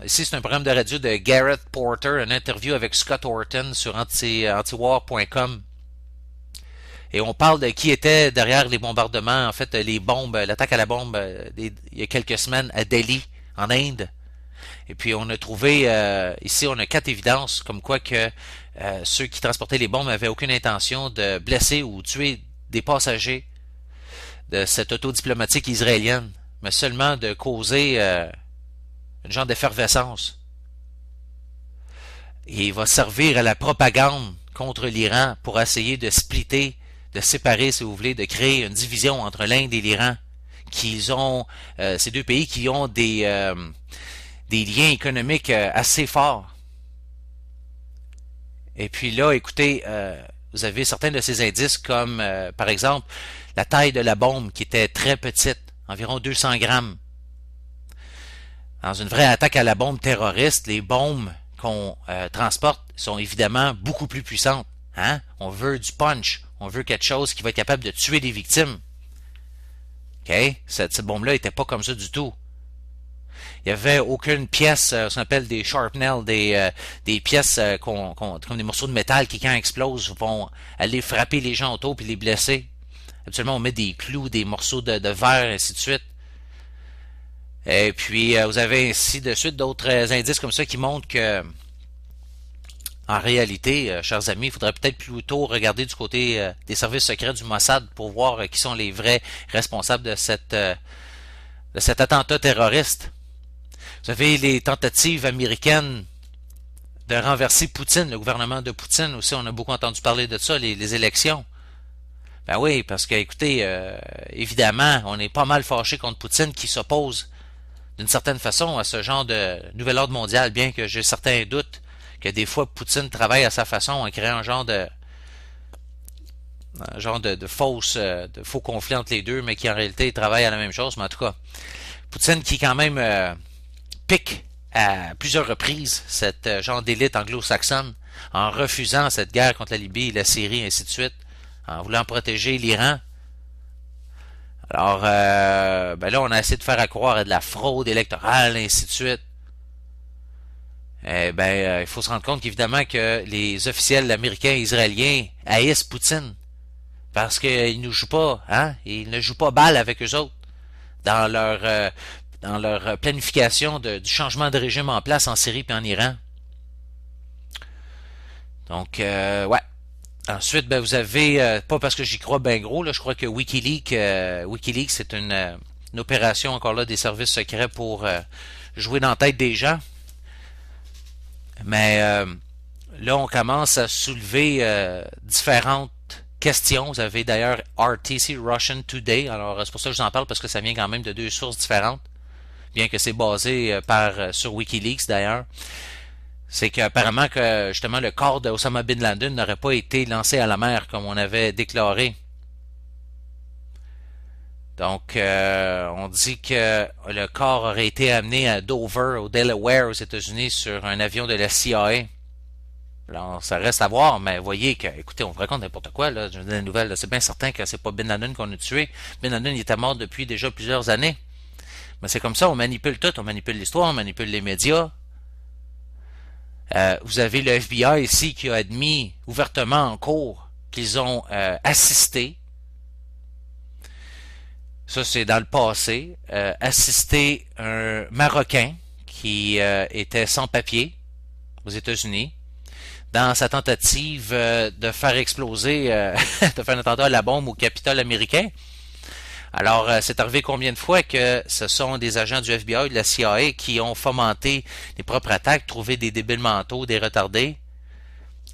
Ici, c'est un programme de radio de Garrett Porter, une interview avec Scott Horton sur antiwar.com. Et on parle de qui était derrière les bombardements, en fait, les bombes, l'attaque à la bombe il y a quelques semaines à Delhi, en Inde. Et puis on a trouvé, ici on a 4 évidences comme quoi que ceux qui transportaient les bombes n'avaient aucune intention de blesser ou tuer des passagers de cette auto diplomatique israélienne, mais seulement de causer une genre d'effervescence. Et il va servir à la propagande contre l'Iran pour essayer de splitter, de séparer, si vous voulez, de créer une division entre l'Inde et l'Iran, ces deux pays qui ont des liens économiques assez forts. Et puis là, écoutez, vous avez certains de ces indices comme, par exemple, la taille de la bombe qui était très petite, environ 200 grammes. Dans une vraie attaque à la bombe terroriste, les bombes qu'on transporte sont évidemment beaucoup plus puissantes. Hein? On veut du punch, on veut quelque chose qui va être capable de tuer des victimes. OK? Cette bombe-là n'était pas comme ça du tout. Il n'y avait aucune pièce, ce qu'on appelle des sharpnel, des pièces comme des morceaux de métal qui, quand explosent, vont aller frapper les gens autour puis les blesser. Habituellement, on met des clous, des morceaux de verre, et ainsi de suite. Et puis, vous avez ainsi de suite d'autres indices comme ça qui montrent que, en réalité, chers amis, il faudrait peut-être plutôt regarder du côté des services secrets du Mossad pour voir qui sont les vrais responsables de cet attentat terroriste. Vous avez les tentatives américaines de renverser Poutine, le gouvernement de Poutine aussi, on a beaucoup entendu parler de ça, les élections. Ben oui, parce que, écoutez, évidemment, on est pas mal fâché contre Poutine qui s'oppose d'une certaine façon à ce genre de nouvel ordre mondial, bien que j'ai certains doutes que des fois Poutine travaille à sa façon en créant un genre de faux conflit entre les deux, mais qui en réalité travaille à la même chose. Mais en tout cas, Poutine qui quand même pique à plusieurs reprises cette genre d'élite anglo-saxonne en refusant cette guerre contre la Libye, la Syrie, et ainsi de suite, en voulant protéger l'Iran. Alors, ben là, on a essayé de faire accroire à de la fraude électorale, et ainsi de suite. Eh ben, il faut se rendre compte qu'évidemment que les officiels américains et israéliens haïssent Poutine parce qu'ils ne jouent pas, hein, ils ne jouent pas balle avec eux autres dans leur planification du changement de régime en place en Syrie et en Iran. Donc, ouais. Ensuite, ben, vous avez, pas parce que j'y crois bien gros, là, je crois que Wikileaks c'est une opération encore là des services secrets pour jouer dans la tête des gens. Mais là, on commence à soulever différentes questions. Vous avez d'ailleurs RTC, Russian Today. Alors, c'est pour ça que je vous en parle, parce que ça vient quand même de deux sources différentes, bien que c'est basé sur Wikileaks d'ailleurs. C'est qu'apparemment que justement le corps d'Osama Bin Laden n'aurait pas été lancé à la mer comme on avait déclaré. Donc, on dit que le corps aurait été amené à Dover, au Delaware, aux États-Unis, sur un avion de la CIA. Alors, ça reste à voir, mais voyez que, écoutez, on vous raconte n'importe quoi, là. Je vous donne la nouvelle, c'est bien certain que c'est pas Bin Laden qu'on a tué. Bin Laden, il était mort depuis déjà plusieurs années. Mais c'est comme ça, on manipule tout, on manipule l'histoire, on manipule les médias. Vous avez le FBI ici qui a admis ouvertement en cours qu'ils ont assisté, ça c'est dans le passé, assisté un Marocain qui était sans papier aux États-Unis dans sa tentative de faire exploser, de faire un attentat à la bombe au Capitole américain. Alors, c'est arrivé combien de fois que ce sont des agents du FBI, de la CIA, qui ont fomenté les propres attaques, trouvé des débiles mentaux, des retardés,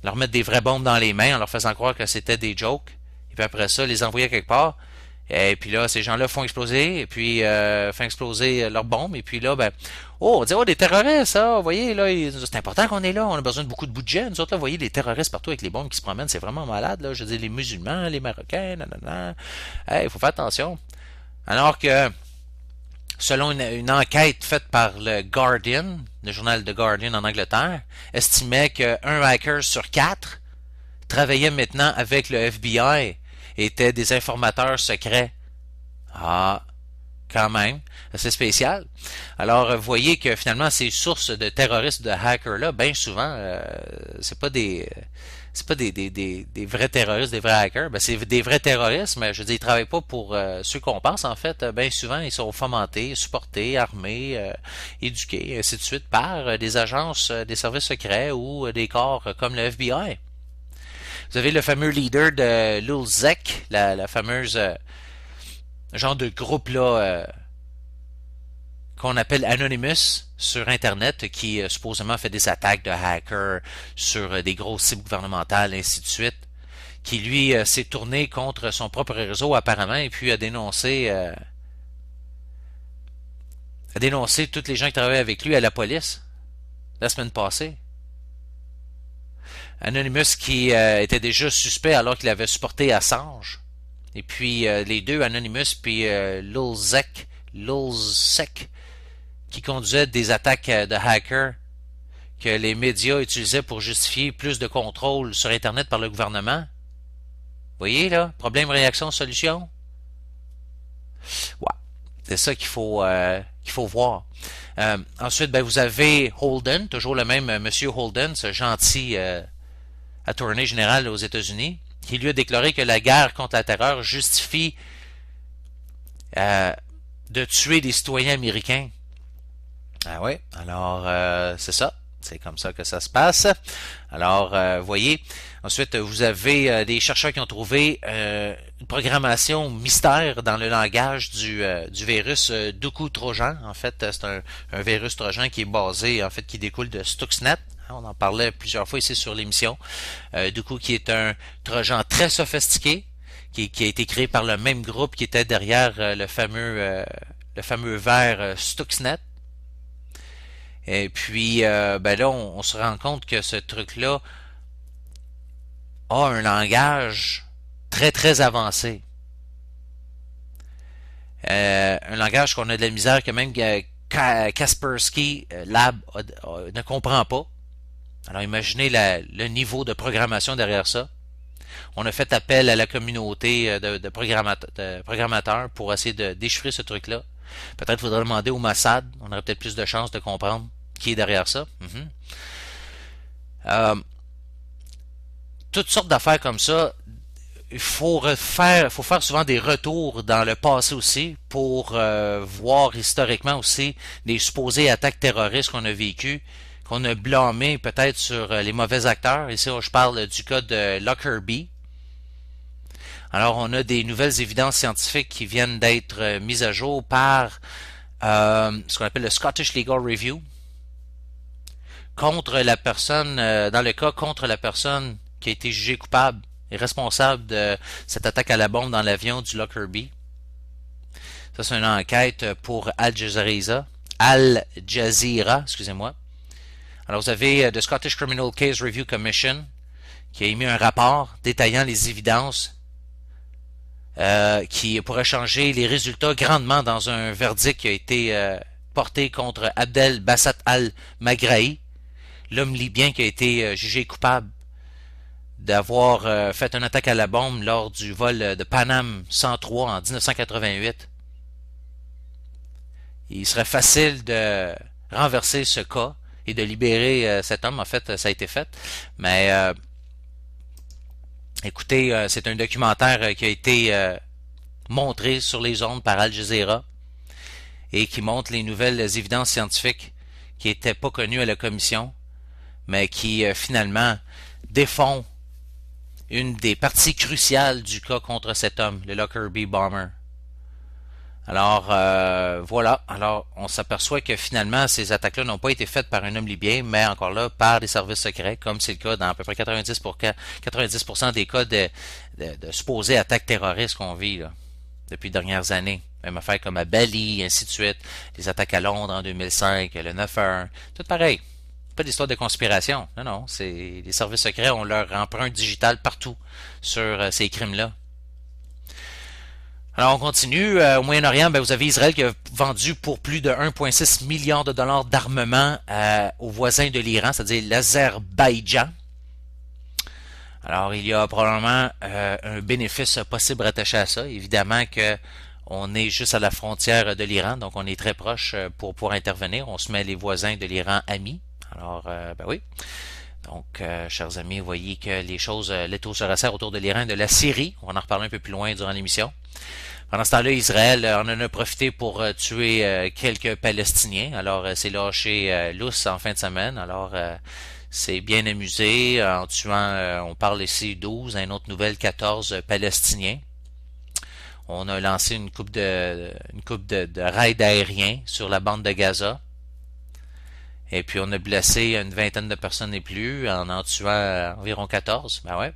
leur mettre des vraies bombes dans les mains en leur faisant croire que c'était des jokes, et puis après ça, les envoyer quelque part. Et puis là, ces gens-là font exploser, et puis font exploser leurs bombes, et puis là, ben, oh, on dit, oh, des terroristes, ça, vous voyez, là, c'est important qu'on est là, on a besoin de beaucoup de budget. Nous autres, là, vous voyez, les terroristes partout avec les bombes qui se promènent, c'est vraiment malade, là. Je veux dire, les musulmans, les Marocains, nanana. Hey, il faut faire attention. Alors que, selon une enquête faite par le Guardian, le journal The Guardian en Angleterre, estimait qu'un hacker sur 4 travaillait maintenant avec le FBI et était des informateurs secrets. Ah, quand même, assez spécial. Alors, vous voyez que finalement, ces sources de terroristes, de hackers-là, bien souvent, c'est pas des vrais terroristes, des vrais hackers. Ben, c'est des vrais terroristes, mais je veux dire, ils travaillent pas pour ceux qu'on pense, en fait. Bien souvent, ils sont fomentés, supportés, armés, éduqués, ainsi de suite, par des agences, des services secrets ou des corps comme le FBI. Vous avez le fameux leader de Lulzec, la fameuse genre de groupe là qu'on appelle Anonymous sur Internet, qui supposément fait des attaques de hackers sur des grosses cibles gouvernementales, ainsi de suite, qui lui s'est tourné contre son propre réseau apparemment et puis a dénoncé toutes les gens qui travaillaient avec lui à la police la semaine passée. Anonymous qui était déjà suspect alors qu'il avait supporté Assange. Et puis les deux, Anonymous puis Lulzec, qui conduisaient des attaques de hackers que les médias utilisaient pour justifier plus de contrôle sur Internet par le gouvernement. Vous voyez là, problème, réaction, solution. Ouais, c'est ça qu'il faut voir. Ensuite, ben, vous avez Holden, toujours le même Monsieur Holden, ce gentil attorney général aux États-Unis, qui lui a déclaré que la guerre contre la terreur justifie de tuer des citoyens américains. Ah oui, alors c'est ça. C'est comme ça que ça se passe. Alors, voyez. Ensuite, vous avez des chercheurs qui ont trouvé une programmation mystère dans le langage du virus Duku Trojan. En fait, c'est un virus Trojan qui est basé, en fait, qui découle de Stuxnet. On en parlait plusieurs fois ici sur l'émission. Duku qui est un Trojan très sophistiqué, qui a été créé par le même groupe qui était derrière le fameux ver Stuxnet. Et puis, ben là, on se rend compte que ce truc-là a un langage très, très avancé. Un langage qu'on a de la misère que même Kaspersky Lab ne comprend pas. Alors, imaginez le niveau de programmation derrière ça. On a fait appel à la communauté de programmateurs pour essayer de déchiffrer ce truc-là. Peut-être faudrait demander au Mossad. On aurait peut-être plus de chances de comprendre qui est derrière ça. Toutes sortes d'affaires comme ça. Il faut faire souvent des retours dans le passé aussi pour voir historiquement aussi des supposées attaques terroristes qu'on a vécues, qu'on a blâmées peut-être sur les mauvais acteurs. Ici, je parle du cas de Lockerbie. Alors, on a des nouvelles évidences scientifiques qui viennent d'être mises à jour par ce qu'on appelle le Scottish Legal Review contre la personne, dans le cas contre la personne qui a été jugée coupable et responsable de cette attaque à la bombe dans l'avion du Lockerbie. Ça, c'est une enquête pour Al Jazeera, excusez-moi. Alors, vous avez The Scottish Criminal Case Review Commission qui a émis un rapport détaillant les évidences qui pourrait changer les résultats grandement dans un verdict qui a été porté contre Abdel Bassat al-Maghrahi, l'homme libyen qui a été jugé coupable d'avoir fait une attaque à la bombe lors du vol de Panam 103 en 1988. Il serait facile de renverser ce cas et de libérer cet homme. En fait, ça a été fait. Mais Écoutez, c'est un documentaire qui a été montré sur les ondes par Al Jazeera et qui montre les nouvelles évidences scientifiques qui n'étaient pas connues à la commission, mais qui finalement défont une des parties cruciales du cas contre cet homme, le Lockerbie Bomber. Alors voilà, alors on s'aperçoit que finalement ces attaques-là n'ont pas été faites par un homme libyen, mais encore là par des services secrets, comme c'est le cas dans à peu près 90% des cas de supposées attaques terroristes qu'on vit là, depuis les dernières années. Même affaire comme à Bali, ainsi de suite, les attaques à Londres en 2005, le 9/11, tout pareil. Pas d'histoire de conspiration, non, non, c'est les services secrets ont leur empreinte digitale partout sur ces crimes-là. Alors on continue. Au Moyen-Orient, vous avez Israël qui a vendu pour plus de 1,6 milliard de dollars d'armement aux voisins de l'Iran, c'est-à-dire l'Azerbaïdjan. Alors il y a probablement un bénéfice possible rattaché à ça. Évidemment que on est juste à la frontière de l'Iran, donc on est très proche pour pouvoir intervenir. On se met les voisins de l'Iran amis. Alors, oui. Donc, chers amis, vous voyez que les choses, l'étau se resserre autour de l'Iran et de la Syrie. On va en reparler un peu plus loin durant l'émission. Pendant ce temps-là, Israël en a profité pour tuer quelques Palestiniens. Alors, c'est lâché lousse en fin de semaine. Alors, c'est bien amusé en tuant, on parle ici 12, une autre nouvelle 14 Palestiniens. On a lancé une coupe de raids aériens sur la bande de Gaza. Et puis on a blessé une vingtaine de personnes et plus en tuant environ 14. Ben ouais.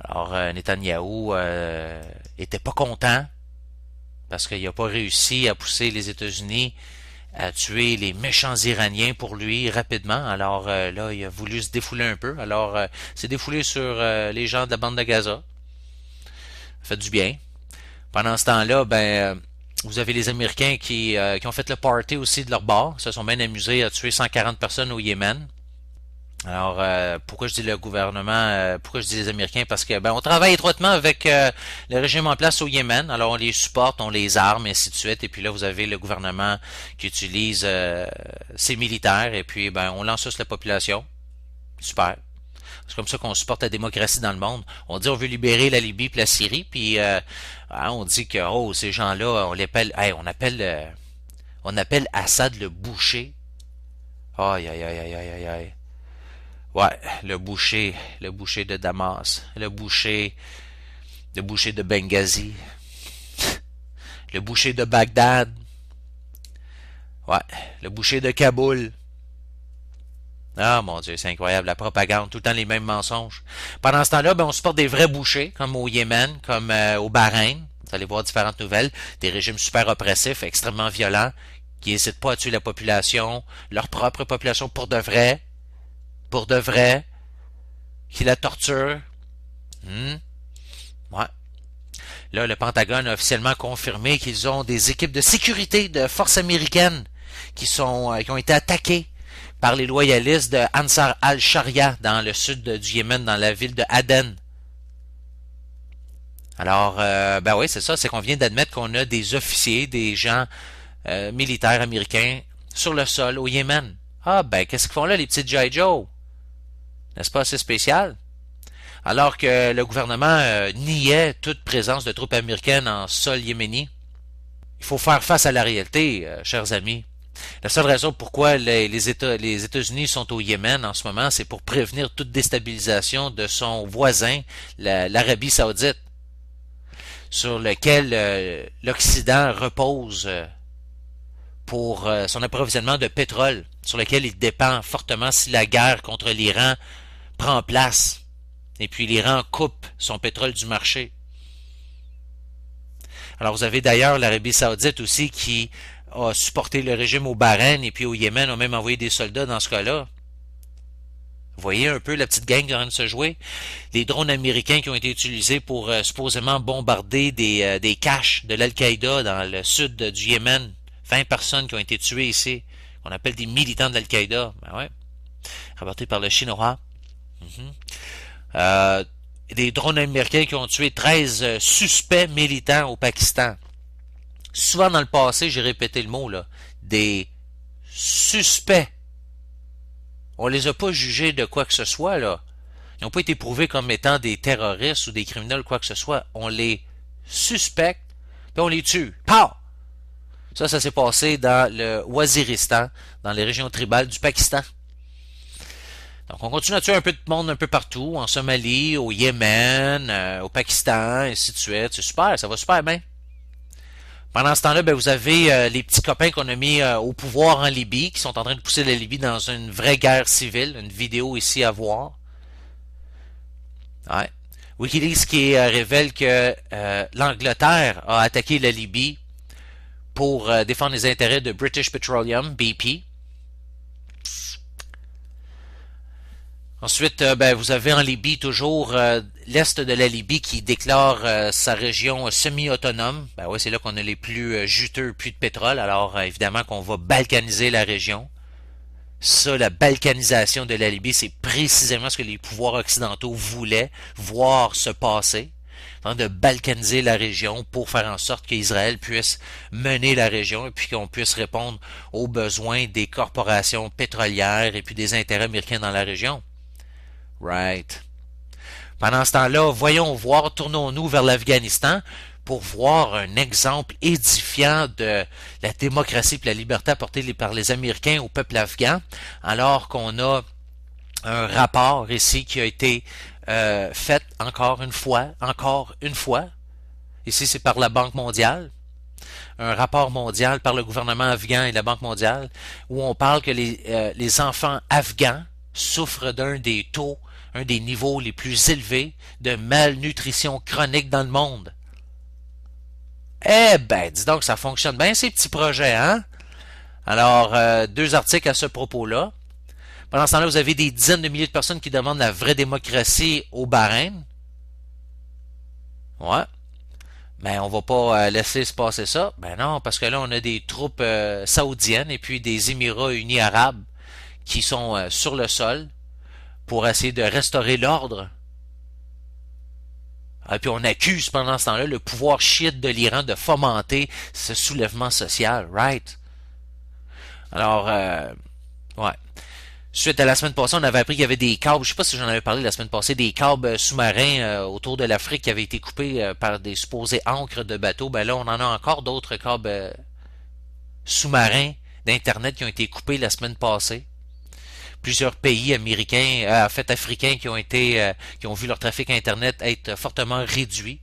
Alors Netanyahou était pas content parce qu'il n'a pas réussi à pousser les États-Unis à tuer les méchants Iraniens pour lui rapidement. Alors là, il a voulu se défouler un peu. Alors s'est défoulé sur les gens de la bande de Gaza. Ça fait du bien. Pendant ce temps-là, vous avez les Américains qui ont fait le party aussi de leur bord, se sont bien amusés à tuer 140 personnes au Yémen. Alors, pourquoi je dis le gouvernement, pourquoi je dis les Américains? Parce que on travaille étroitement avec le régime en place au Yémen. Alors, on les supporte, on les arme, et ainsi de suite. Et puis là, vous avez le gouvernement qui utilise ses militaires. Et puis, on lance ça sur la population. Super. C'est comme ça qu'on supporte la démocratie dans le monde. On dit on veut libérer la Libye puis la Syrie, puis on dit que ces gens-là, on l'appelle, on appelle Assad le boucher. Aïe aïe aïe aïe aïe aïe. Ouais, le boucher de Damas, le boucher de Benghazi, le boucher de Bagdad. Ouais, le boucher de Kaboul. Ah mon Dieu, c'est incroyable, la propagande, tout le temps les mêmes mensonges. Pendant ce temps-là, on supporte des vrais bouchers, comme au Yémen, comme au Bahreïn. Vous allez voir différentes nouvelles, des régimes super oppressifs, extrêmement violents, qui n'hésitent pas à tuer la population, leur propre population pour de vrai, qui la torturent. Ouais. Là, le Pentagone a officiellement confirmé qu'ils ont des équipes de sécurité de forces américaines qui ont été attaquées par les loyalistes de Ansar al-Sharia dans le sud du Yémen, dans la ville de Aden. Alors, oui, c'est ça, c'est qu'on vient d'admettre qu'on a des officiers, des gens militaires américains sur le sol au Yémen. Ah, qu'est-ce qu'ils font là, les petits G.I. Joe? N'est-ce pas assez spécial? Alors que le gouvernement niait toute présence de troupes américaines en sol yéméni. Il faut faire face à la réalité, chers amis. La seule raison pourquoi les États-Unis sont au Yémen en ce moment, c'est pour prévenir toute déstabilisation de son voisin, l'Arabie Saoudite, sur lequel l'Occident repose pour son approvisionnement de pétrole, sur lequel il dépend fortement si la guerre contre l'Iran prend place. Et puis l'Iran coupe son pétrole du marché. Alors vous avez d'ailleurs l'Arabie Saoudite aussi qui a supporté le régime au Bahreïn et puis au Yémen, a même envoyé des soldats dans ce cas-là. Vous voyez un peu la petite gang qui est en train de se jouer? Les drones américains qui ont été utilisés pour supposément bombarder des caches de l'Al-Qaïda dans le sud du Yémen. 20 personnes qui ont été tuées ici, qu'on appelle des militants de l'Al-Qaïda. Rapporté par le Xinhua. Des drones américains qui ont tué 13 suspects militants au Pakistan. Souvent dans le passé, j'ai répété le mot, là, des suspects. On les a pas jugés de quoi que ce soit, là. Ils n'ont pas été prouvés comme étant des terroristes ou des criminels ou quoi que ce soit. On les suspecte, puis on les tue. Pow! Ça s'est passé dans le Waziristan, dans les régions tribales du Pakistan. Donc, on continue à tuer un peu de monde un peu partout, en Somalie, au Yémen, au Pakistan, et ainsi de suite. C'est super, ça va super bien. Pendant ce temps-là, ben, vous avez les petits copains qu'on a mis au pouvoir en Libye, qui sont en train de pousser la Libye dans une vraie guerre civile. Une vidéo ici à voir. Ouais. Wikileaks qui révèle que l'Angleterre a attaqué la Libye pour défendre les intérêts de British Petroleum, BP. Ensuite, ben, vous avez en Libye toujours l'est de la Libye qui déclare sa région semi-autonome. Ben ouais, c'est là qu'on a les plus juteux puits de pétrole. Alors évidemment qu'on va balkaniser la région. Ça, la balkanisation de la Libye, c'est précisément ce que les pouvoirs occidentaux voulaient voir se passer. De balkaniser la région pour faire en sorte qu'Israël puisse mener la région et puis qu'on puisse répondre aux besoins des corporations pétrolières et puis des intérêts américains dans la région. Right. Pendant ce temps-là, voyons voir, tournons-nous vers l'Afghanistan pour voir un exemple édifiant de la démocratie et la liberté apportée par les Américains au peuple afghan, alors qu'on a un rapport ici qui a été fait encore une fois. Ici, c'est par la Banque mondiale. Un rapport mondial par le gouvernement afghan et la Banque mondiale, où on parle que les enfants afghans souffrent d'un des niveaux les plus élevés de malnutrition chronique dans le monde. Eh ben, dis donc, ça fonctionne bien ces petits projets, hein? Alors, 2 articles à ce propos-là. Pendant ce temps-là, vous avez des dizaines de milliers de personnes qui demandent la vraie démocratie au Bahreïn. Ouais. Ben, on va pas laisser se passer ça. Ben non, parce que là, on a des troupes saoudiennes et puis des Émirats unis arabes qui sont sur le sol pour essayer de restaurer l'ordre. Et puis on accuse pendant ce temps-là le pouvoir chiite de l'Iran de fomenter ce soulèvement social, right? Alors, ouais. Suite à la semaine passée, on avait appris qu'il y avait des câbles, je sais pas si j'en avais parlé la semaine passée, des câbles sous-marins autour de l'Afrique qui avaient été coupés par des supposés ancres de bateaux. Ben là, on en a encore d'autres câbles sous-marins d'Internet qui ont été coupés la semaine passée. Plusieurs pays américains, en fait africains, qui ont vu leur trafic Internet être fortement réduit.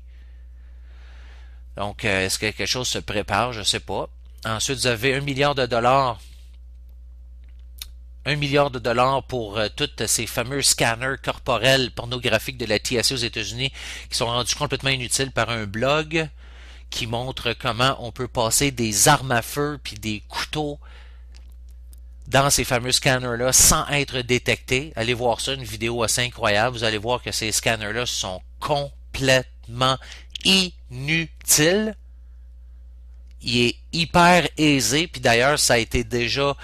Donc, est-ce que quelque chose se prépare? Je ne sais pas. Ensuite, vous avez 1 milliard de dollars. 1 milliard de dollars pour tous ces fameux scanners corporels pornographiques de la TSA aux États-Unis qui sont rendus complètement inutiles par un blog qui montre comment on peut passer des armes à feu puis des couteaux dans ces fameux scanners-là sans être détectés. Allez voir ça, une vidéo assez incroyable. Vous allez voir que ces scanners-là sont complètement inutiles. Il est hyper aisé, puis d'ailleurs, ça a été déjà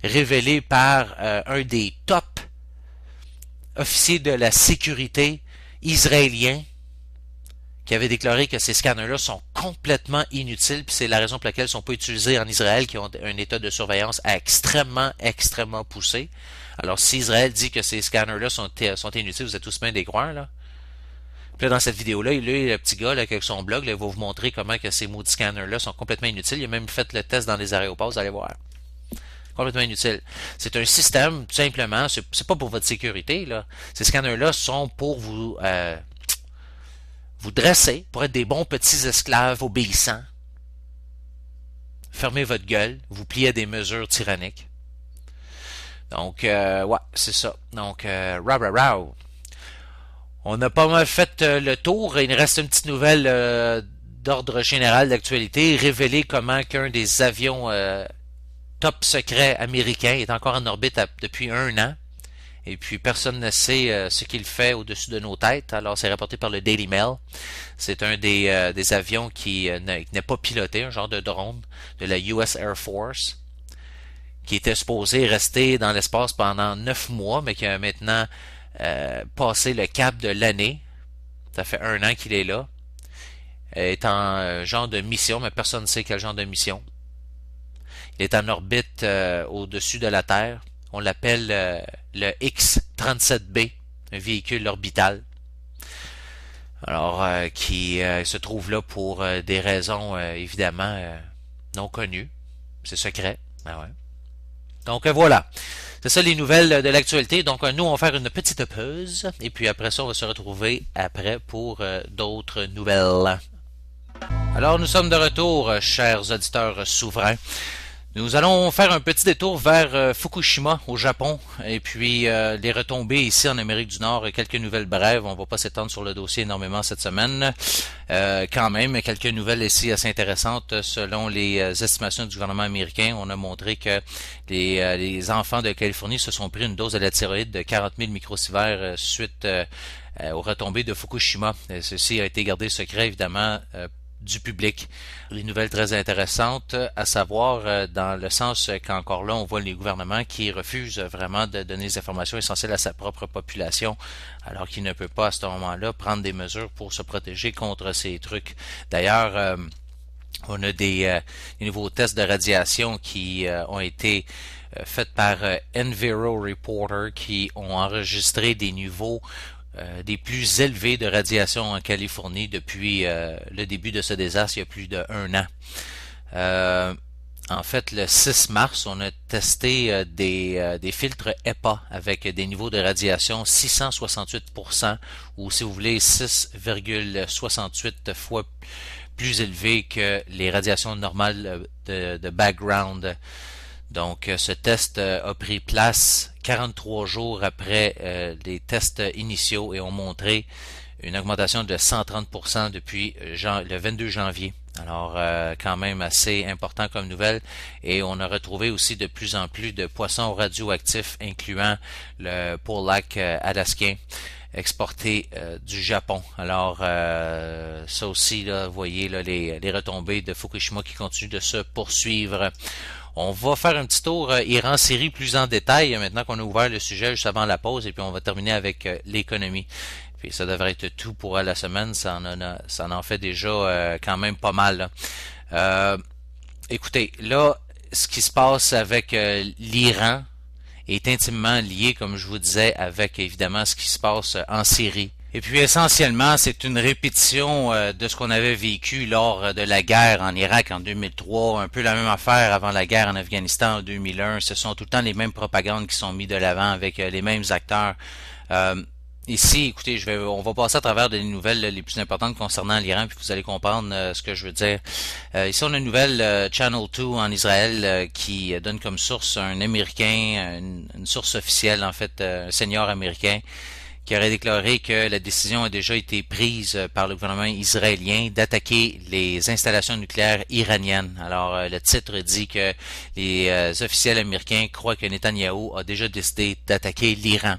révélé par un des top officiers de la sécurité israélien qui avait déclaré que ces scanners-là sont complètement inutiles, puis c'est la raison pour laquelle ils ne sont pas utilisés en Israël, qui ont un état de surveillance extrêmement poussé. Alors, si Israël dit que ces scanners-là sont inutiles, vous êtes tous bien des croire, là. Puis là, dans cette vidéo-là, le petit gars, là, avec son blog, là, il va vous montrer comment que ces maudits scanners-là sont complètement inutiles. Il a même fait le test dans les aéroports, vous allez voir. Complètement inutile. C'est un système, tout simplement, c'est pas pour votre sécurité, là. Ces scanners-là sont pour vous dresser pour être des bons petits esclaves obéissants. Fermez votre gueule, vous pliez à des mesures tyranniques. Donc, ouais, c'est ça. Donc, rah. On a pas mal fait le tour. Il reste une petite nouvelle d'ordre général d'actualité. Révéler comment qu'un des avions top secrets américains est encore en orbite depuis 1 an. Et puis personne ne sait ce qu'il fait au-dessus de nos têtes. Alors c'est rapporté par le Daily Mail. C'est un des avions qui n'est pas piloté, un genre de drone de la US Air Force, qui était supposé rester dans l'espace pendant 9 mois, mais qui a maintenant passé le cap de l'année. Ça fait 1 an qu'il est là. Il est en genre de mission, mais personne ne sait quel genre de mission. Il est en orbite au-dessus de la Terre. On l'appelle le X-37B. un véhicule orbital. Alors, qui se trouve là pour des raisons évidemment non connues. C'est secret. Ah ouais. Donc voilà. C'est ça les nouvelles de l'actualité. Donc nous, on va faire une petite pause. Et puis après ça, on va se retrouver après pour d'autres nouvelles. Alors nous sommes de retour, chers auditeurs souverains. Nous allons faire un petit détour vers Fukushima au Japon et puis les retombées ici en Amérique du Nord. Quelques nouvelles brèves, on va pas s'étendre sur le dossier énormément cette semaine. Quand même, quelques nouvelles ici assez intéressantes. Selon les estimations du gouvernement américain, on a montré que les enfants de Californie se sont pris une dose de la thyroïde de 40 000 microsieverts suite aux retombées de Fukushima. Ceci a été gardé secret, évidemment, du public. Les nouvelles très intéressantes, à savoir dans le sens qu'encore là, on voit les gouvernements qui refusent vraiment de donner des informations essentielles à sa propre population, alors qu'il ne peut pas à ce moment-là prendre des mesures pour se protéger contre ces trucs. D'ailleurs, on a des nouveaux tests de radiation qui ont été faits par Enviro Reporter qui ont enregistré des niveaux des plus élevés de radiation en Californie depuis le début de ce désastre, il y a plus d'1 an. En fait, le 6 mars, on a testé des filtres HEPA avec des niveaux de radiation 668%, ou si vous voulez 6,68 fois plus élevés que les radiations normales de background. Donc, ce test a pris place 43 jours après les tests initiaux et ont montré une augmentation de 130% depuis le 22 janvier. Alors, quand même assez important comme nouvelle. Et on a retrouvé aussi de plus en plus de poissons radioactifs, incluant le pourlac alaskien, exporté du Japon. Alors, ça aussi, là, vous voyez là, les retombées de Fukushima qui continuent de se poursuivre. On va faire un petit tour Iran-Syrie plus en détail maintenant qu'on a ouvert le sujet juste avant la pause et puis on va terminer avec l'économie. Puis ça devrait être tout pour la semaine, ça en fait déjà quand même pas mal. Écoutez, là, ce qui se passe avec l'Iran est intimement lié, comme je vous disais, avec évidemment ce qui se passe en Syrie. Et puis essentiellement, c'est une répétition de ce qu'on avait vécu lors de la guerre en Irak en 2003, un peu la même affaire avant la guerre en Afghanistan en 2001. Ce sont tout le temps les mêmes propagandes qui sont mises de l'avant avec les mêmes acteurs. Ici, écoutez, on va passer à travers des nouvelles les plus importantes concernant l'Iran, puis vous allez comprendre ce que je veux dire. Ici, on a une nouvelle Channel 2 en Israël qui donne comme source un Américain, une source officielle en fait, un senior américain, qui aurait déclaré que la décision a déjà été prise par le gouvernement israélien d'attaquer les installations nucléaires iraniennes. Alors, le titre dit que les officiels américains croient que Netanyahou a déjà décidé d'attaquer l'Iran.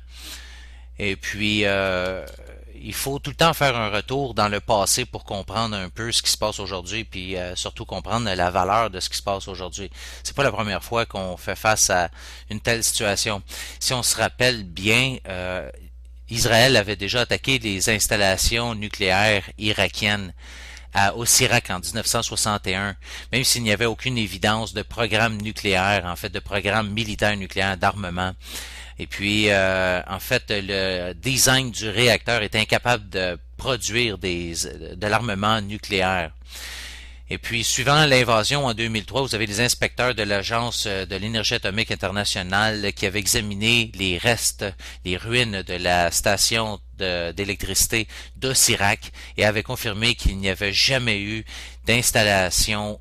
Et puis, il faut tout le temps faire un retour dans le passé pour comprendre un peu ce qui se passe aujourd'hui, puis surtout comprendre la valeur de ce qui se passe aujourd'hui. C'est pas la première fois qu'on fait face à une telle situation. Si on se rappelle bien, Israël avait déjà attaqué les installations nucléaires irakiennes au Sirak en 1961, même s'il n'y avait aucune évidence de programme nucléaire, en fait de programme militaire nucléaire d'armement. Et puis, en fait, le design du réacteur est incapable de produire de l'armement nucléaire. Et puis, suivant l'invasion en 2003, vous avez les inspecteurs de l'Agence de l'énergie atomique internationale qui avaient examiné les restes, les ruines de la station d'électricité d'Osirak et avaient confirmé qu'il n'y avait jamais eu d'installation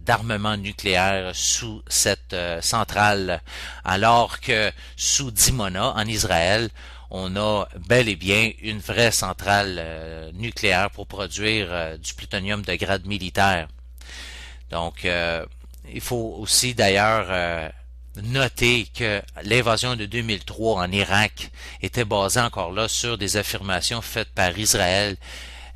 d'armement nucléaire sous cette centrale, alors que sous Dimona, en Israël, on a bel et bien une vraie centrale nucléaire pour produire du plutonium de grade militaire. Donc, il faut aussi d'ailleurs noter que l'invasion de 2003 en Irak était basée encore là sur des affirmations faites par Israël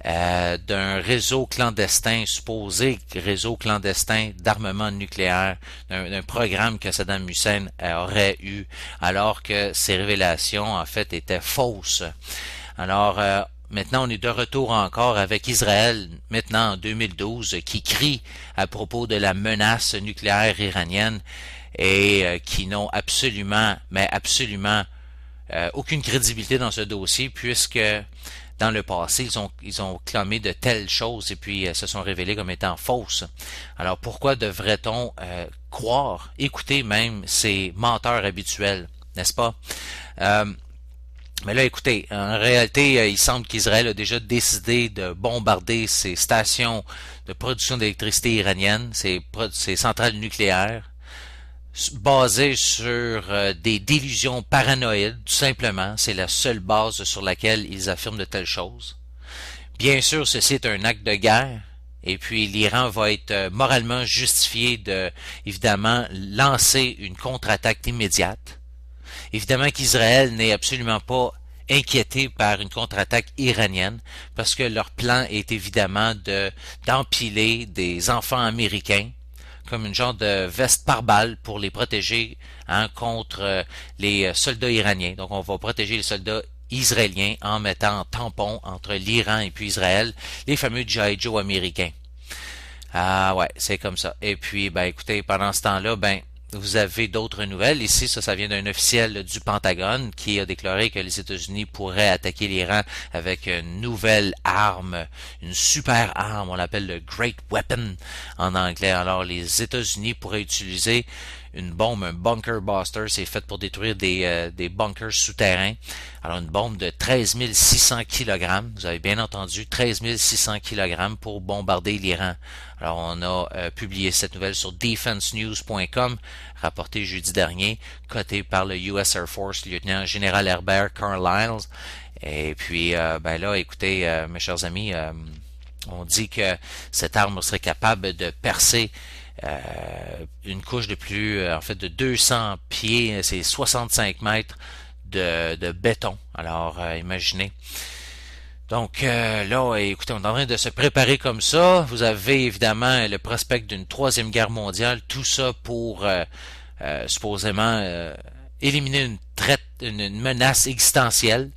d'un réseau clandestin, supposé réseau clandestin d'armement nucléaire, d'un programme que Saddam Hussein aurait eu, alors que ces révélations, en fait, étaient fausses. Alors, maintenant, on est de retour encore avec Israël, maintenant en 2012, qui crie à propos de la menace nucléaire iranienne et qui n'ont absolument, mais absolument aucune crédibilité dans ce dossier puisque dans le passé, ils ont clamé de telles choses et puis se sont révélées comme étant fausses. Alors pourquoi devrait-on croire, écouter même ces menteurs habituels, n'est-ce pas? Mais là, écoutez, en réalité, il semble qu'Israël a déjà décidé de bombarder ces stations de production d'électricité iranienne, ces centrales nucléaires, basées sur des délusions paranoïdes, tout simplement. C'est la seule base sur laquelle ils affirment de telles choses. Bien sûr, ceci est un acte de guerre, et puis l'Iran va être moralement justifié de, évidemment, lancer une contre-attaque immédiate. Évidemment qu'Israël n'est absolument pas inquiété par une contre-attaque iranienne, parce que leur plan est évidemment d'empiler des enfants américains comme une genre de veste pare-balles pour les protéger contre les soldats iraniens. Donc on va protéger les soldats israéliens en mettant en tampon entre l'Iran et puis Israël, les fameux G.I. Joe américains. Ah ouais, c'est comme ça. Et puis, ben écoutez, pendant ce temps-là, ben vous avez d'autres nouvelles. Ici, ça vient d'un officiel du Pentagone qui a déclaré que les États-Unis pourraient attaquer l'Iran avec une nouvelle arme, une super arme, on l'appelle le Great Weapon en anglais. Alors, les États-Unis pourraient utiliser une bombe, un bunker buster, c'est fait pour détruire des bunkers souterrains. Alors, une bombe de 13 600 kg, vous avez bien entendu, 13 600 kg pour bombarder l'Iran. Alors, on a publié cette nouvelle sur defensenews.com, rapporté jeudi dernier, coté par le US Air Force, lieutenant général Herbert Carlisle. Et puis, ben là, écoutez, mes chers amis, on dit que cette arme serait capable de percer une couche de plus, en fait, de 200 pieds, c'est 65 mètres de béton. Alors, imaginez. Donc là, écoutez, on est en train de se préparer comme ça. Vous avez évidemment le prospect d'une troisième guerre mondiale, tout ça pour supposément éliminer une menace existentielle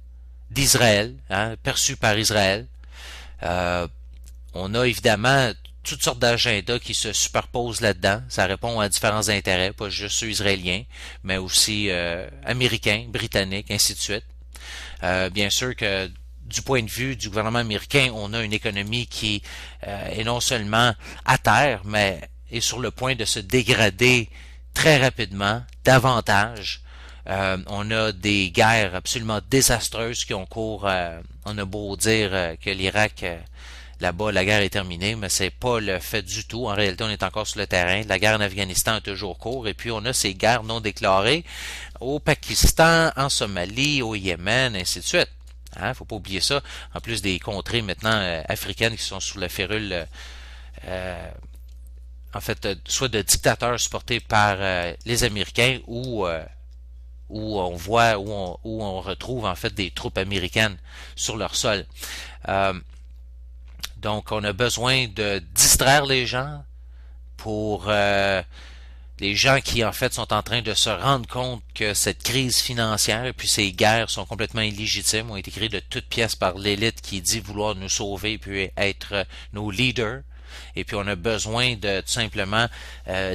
d'Israël, perçue par Israël. On a évidemment toutes sortes d'agendas qui se superposent là-dedans. Ça répond à différents intérêts, pas juste ceux israéliens, mais aussi américains, britanniques, ainsi de suite. Bien sûr que du point de vue du gouvernement américain, on a une économie qui est non seulement à terre, mais est sur le point de se dégrader très rapidement, davantage. On a des guerres absolument désastreuses qui ont cours. On a beau dire que l'Irak, là-bas, la guerre est terminée, mais c'est pas le fait du tout. En réalité, on est encore sur le terrain. La guerre en Afghanistan est toujours cours, et puis on a ces guerres non déclarées au Pakistan, en Somalie, au Yémen, ainsi de suite. Faut pas oublier ça. En plus des contrées maintenant africaines qui sont sous la férule, en fait, soit de dictateurs supportés par les Américains ou où on voit, où on retrouve en fait des troupes américaines sur leur sol. Donc, on a besoin de distraire les gens pour les gens qui, en fait, sont en train de se rendre compte que cette crise financière et puis ces guerres sont complètement illégitimes, ont été créées de toutes pièces par l'élite qui dit vouloir nous sauver et puis être nos leaders. Et puis, on a besoin de tout simplement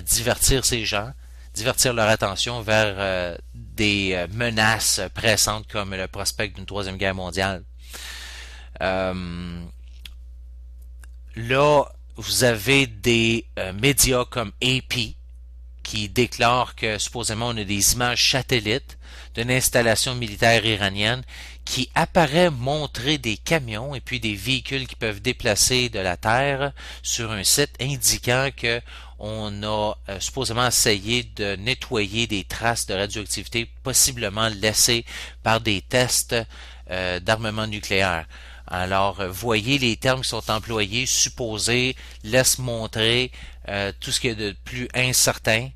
divertir ces gens, divertir leur attention vers des menaces pressantes comme le prospect d'une troisième guerre mondiale. Là, vous avez des médias comme AP qui déclarent que supposément on a des images satellites d'une installation militaire iranienne qui apparaît montrer des camions et puis des véhicules qui peuvent déplacer de la terre sur un site indiquant que on a supposément essayé de nettoyer des traces de radioactivité possiblement laissées par des tests d'armement nucléaire. Alors, voyez les termes qui sont employés, supposés, laisse montrer tout ce qui est de plus incertain,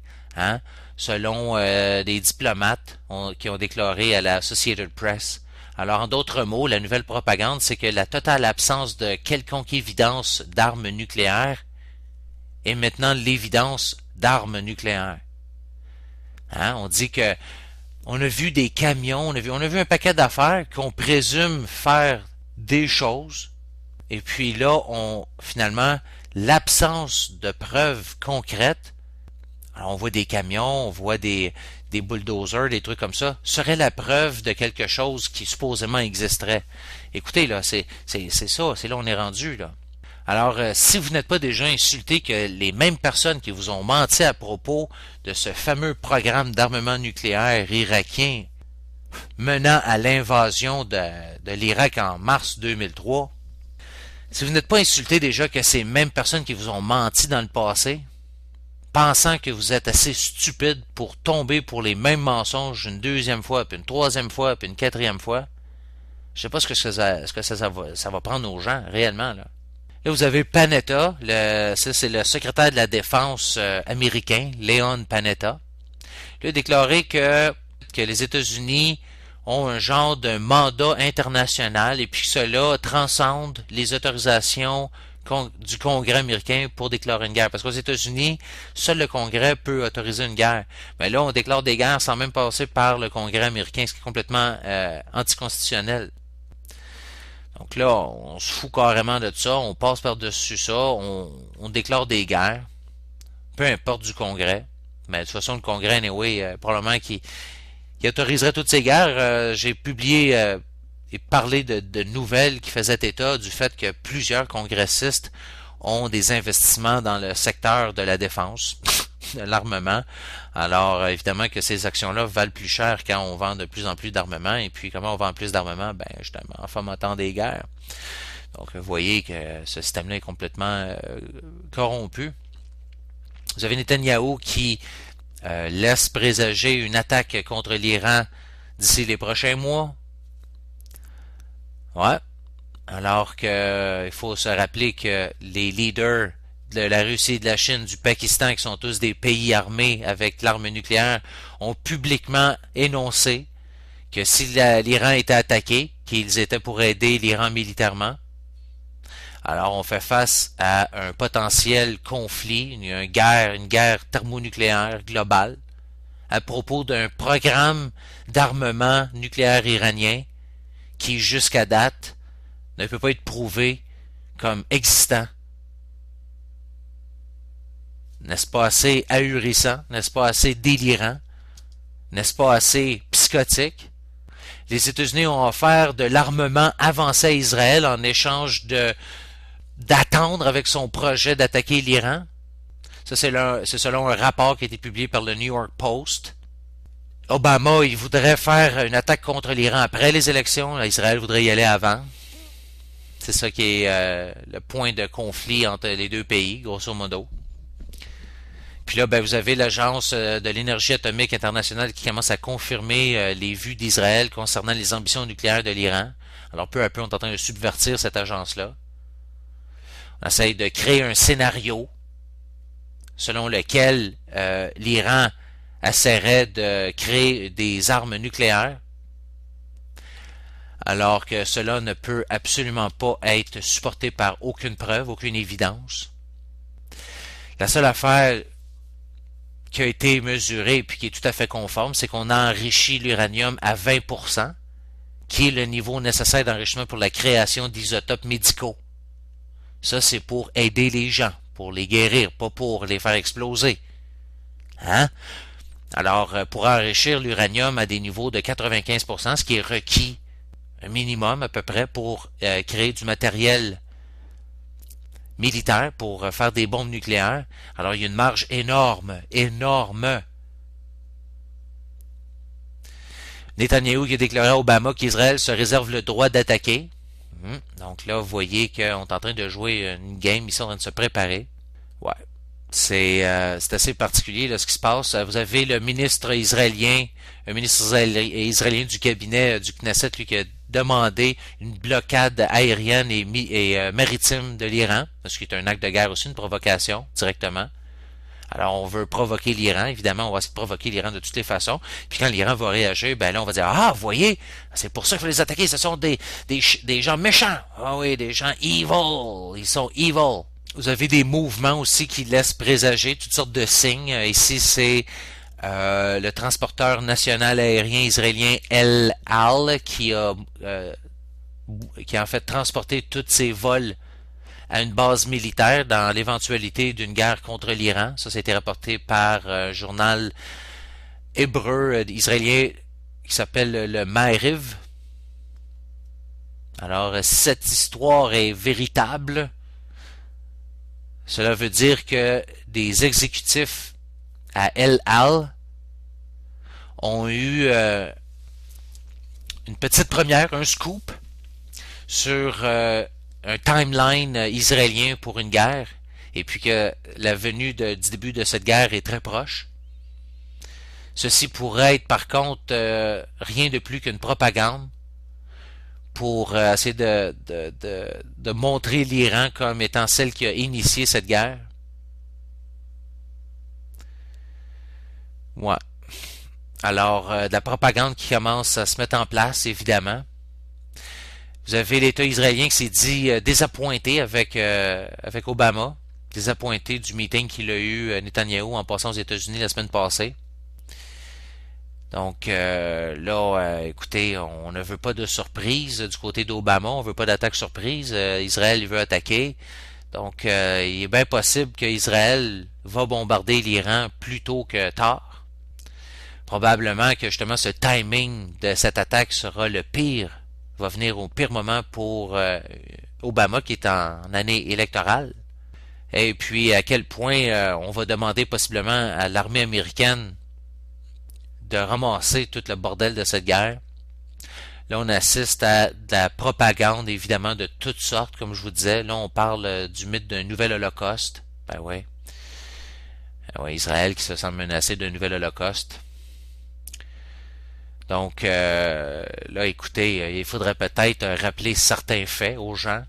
selon des diplomates qui ont déclaré à la Associated Press. Alors, en d'autres mots, la nouvelle propagande, c'est que la totale absence de quelconque évidence d'armes nucléaires est maintenant l'évidence d'armes nucléaires. On dit que on a vu des camions, on a vu un paquet d'affaires qu'on présume faire des choses, et puis là, finalement, l'absence de preuves concrètes. Alors, on voit des camions, on voit des des bulldozers, des trucs comme ça, serait la preuve de quelque chose qui supposément existerait. Écoutez, là, c'est ça, c'est là on est rendu, là. Alors, si vous n'êtes pas déjà insulté que les mêmes personnes qui vous ont menti à propos de ce fameux programme d'armement nucléaire irakien menant à l'invasion de l'Irak en mars 2003, si vous n'êtes pas insulté déjà que ces mêmes personnes qui vous ont menti dans le passé, pensant que vous êtes assez stupide pour tomber pour les mêmes mensonges une deuxième fois, puis une troisième fois, puis une quatrième fois, je sais pas ce que ça va prendre aux gens, réellement, là. Là, vous avez Panetta, ça c'est le secrétaire de la défense américain, Leon Panetta. Il a déclaré que les États-Unis ont un genre de mandat international et puis que cela transcende les autorisations du Congrès américain pour déclarer une guerre. Parce qu'aux États-Unis, seul le Congrès peut autoriser une guerre. Mais là, on déclare des guerres sans même passer par le Congrès américain, ce qui est complètement anticonstitutionnel. Donc là, on se fout carrément de ça, on passe par-dessus ça, on déclare des guerres, peu importe du Congrès. Mais de toute façon, le Congrès, anyway, probablement qui autoriserait toutes ces guerres. J'ai publié et parlé de nouvelles qui faisaient état du fait que plusieurs congressistes ont des investissements dans le secteur de la défense, de l'armement. Alors, évidemment que ces actions-là valent plus cher quand on vend de plus en plus d'armement. Et puis, comment on vend plus d'armement? Ben, justement, en fomentant des guerres. Donc, vous voyez que ce système-là est complètement corrompu. Vous avez Netanyahou qui laisse présager une attaque contre l'Iran d'ici les prochains mois. Ouais. Alors que il faut se rappeler que les leaders de la Russie et de la Chine, du Pakistan, qui sont tous des pays armés avec l'arme nucléaire, ont publiquement énoncé que si l'Iran était attaqué, qu'ils étaient pour aider l'Iran militairement. Alors on fait face à un potentiel conflit, une guerre thermonucléaire globale, à propos d'un programme d'armement nucléaire iranien qui, jusqu'à date, ne peut pas être prouvé comme existant. N'est-ce pas assez ahurissant? N'est-ce pas assez délirant? N'est-ce pas assez psychotique? Les États-Unis ont offert de l'armement avancé à Israël en échange d'attendre avec son projet d'attaquer l'Iran. Ça, c'est selon un rapport qui a été publié par le New York Post. Obama, il voudrait faire une attaque contre l'Iran après les élections. Israël voudrait y aller avant. C'est ça qui est le point de conflit entre les deux pays, grosso modo. Puis là, ben, vous avez l'Agence de l'énergie atomique internationale qui commence à confirmer les vues d'Israël concernant les ambitions nucléaires de l'Iran. Alors, peu à peu, on est en train de subvertir cette agence-là. On essaye de créer un scénario selon lequel l'Iran essaierait de créer des armes nucléaires, alors que cela ne peut absolument pas être supporté par aucune preuve, aucune évidence. La seule affaire qui a été mesurée et qui est tout à fait conforme, c'est qu'on a enrichi l'uranium à 20%, qui est le niveau nécessaire d'enrichissement pour la création d'isotopes médicaux. Ça, c'est pour aider les gens, pour les guérir, pas pour les faire exploser. Hein? Alors, pour enrichir l'uranium à des niveaux de 95%, ce qui est requis, un minimum à peu près, pour créer du matériel militaire, pour faire des bombes nucléaires, alors il y a une marge énorme, énorme. Netanyahou qui a déclaré à Obama qu'Israël se réserve le droit d'attaquer. Donc là, vous voyez qu'on est en train de jouer une game, ils sont en train de se préparer. Ouais. C'est assez particulier là, ce qui se passe. Vous avez le ministre israélien, un ministre israélien du cabinet du Knesset, lui, qui a demandé une blocade aérienne et maritime de l'Iran, ce qui est un acte de guerre aussi, une provocation, directement. Alors, on veut provoquer l'Iran, évidemment, on va essayer de provoquer l'Iran de toutes les façons. Puis quand l'Iran va réagir, ben là, on va dire, ah, vous voyez, c'est pour ça qu'il faut les attaquer, ce sont des gens méchants. Ah oui, des gens evil, ils sont evil. Vous avez des mouvements aussi qui laissent présager toutes sortes de signes. Ici, c'est le transporteur national aérien israélien El Al qui a en fait transporté tous ses vols à une base militaire dans l'éventualité d'une guerre contre l'Iran. Ça a été rapporté par journal hébreu israélien qui s'appelle le Ma'ariv. Alors, si cette histoire est véritable, cela veut dire que des exécutifs à El Al ont eu une petite première, un scoop sur un timeline israélien pour une guerre, et puis que la venue du début de cette guerre est très proche. Ceci pourrait être par contre rien de plus qu'une propagande pour essayer de montrer l'Iran comme étant celle qui a initié cette guerre. Ouais. Alors, de la propagande qui commence à se mettre en place, évidemment. Vous avez l'État israélien qui s'est dit désappointé avec Obama, désappointé du meeting qu'il a eu Netanyahou en passant aux États-Unis la semaine passée. Donc écoutez, on ne veut pas de surprise du côté d'Obama, on veut pas d'attaque surprise. Israël veut attaquer. Donc il est bien possible qu'Israël va bombarder l'Iran plus tôt que tard. Probablement que justement ce timing de cette attaque sera le pire, va venir au pire moment pour Obama qui est en année électorale. Et puis à quel point on va demander possiblement à l'armée américaine de ramasser tout le bordel de cette guerre. Là, on assiste à de la propagande, évidemment, de toutes sortes, comme je vous disais. Là, on parle du mythe d'un nouvel holocauste. Ben ouais. Israël qui se sent menacé d'un nouvel holocauste. Donc, là, écoutez, il faudrait peut-être rappeler certains faits aux gens.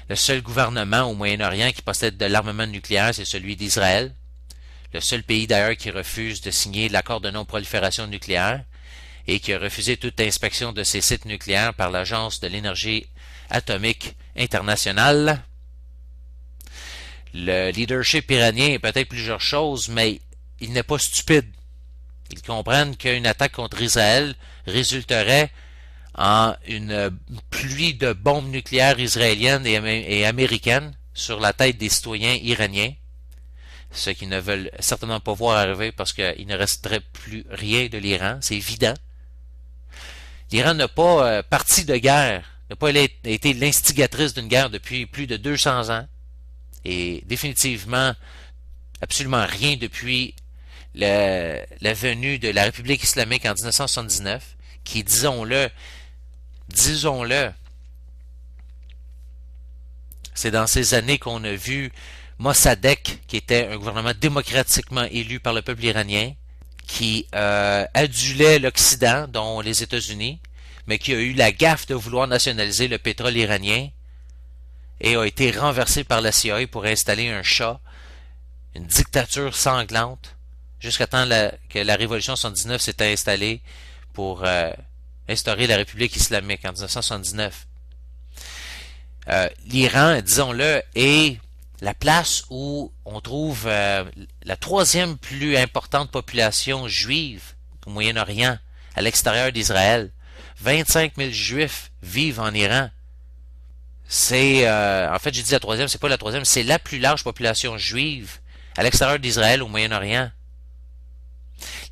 Le seul gouvernement au Moyen-Orient qui possède de l'armement nucléaire, c'est celui d'Israël. Le seul pays d'ailleurs qui refuse de signer l'accord de non-prolifération nucléaire et qui a refusé toute inspection de ses sites nucléaires par l'Agence de l'énergie atomique internationale. Le leadership iranien est peut-être plusieurs choses, mais il n'est pas stupide. Ils comprennent qu'une attaque contre Israël résulterait en une pluie de bombes nucléaires israéliennes et américaines sur la tête des citoyens iraniens. Ce qu'ils ne veulent certainement pas voir arriver parce qu'il ne resterait plus rien de l'Iran, c'est évident. L'Iran n'a pas parti de guerre, n'a pas été l'instigatrice d'une guerre depuis plus de 200 ans, et définitivement absolument rien depuis la venue de la République islamique en 1979, qui, disons-le, c'est dans ces années qu'on a vu Mossadegh, qui était un gouvernement démocratiquement élu par le peuple iranien, qui adulait l'Occident, dont les États-Unis, mais qui a eu la gaffe de vouloir nationaliser le pétrole iranien et a été renversé par la CIA pour installer un shah, une dictature sanglante, jusqu'à temps que la révolution 79 s'était installée pour instaurer la République islamique en 1979. L'Iran, disons-le, est la place où on trouve la troisième plus importante population juive au Moyen-Orient, à l'extérieur d'Israël. 25 000 juifs vivent en Iran. C'est, en fait, j'ai dit la troisième, c'est pas la troisième, c'est la plus large population juive à l'extérieur d'Israël au Moyen-Orient.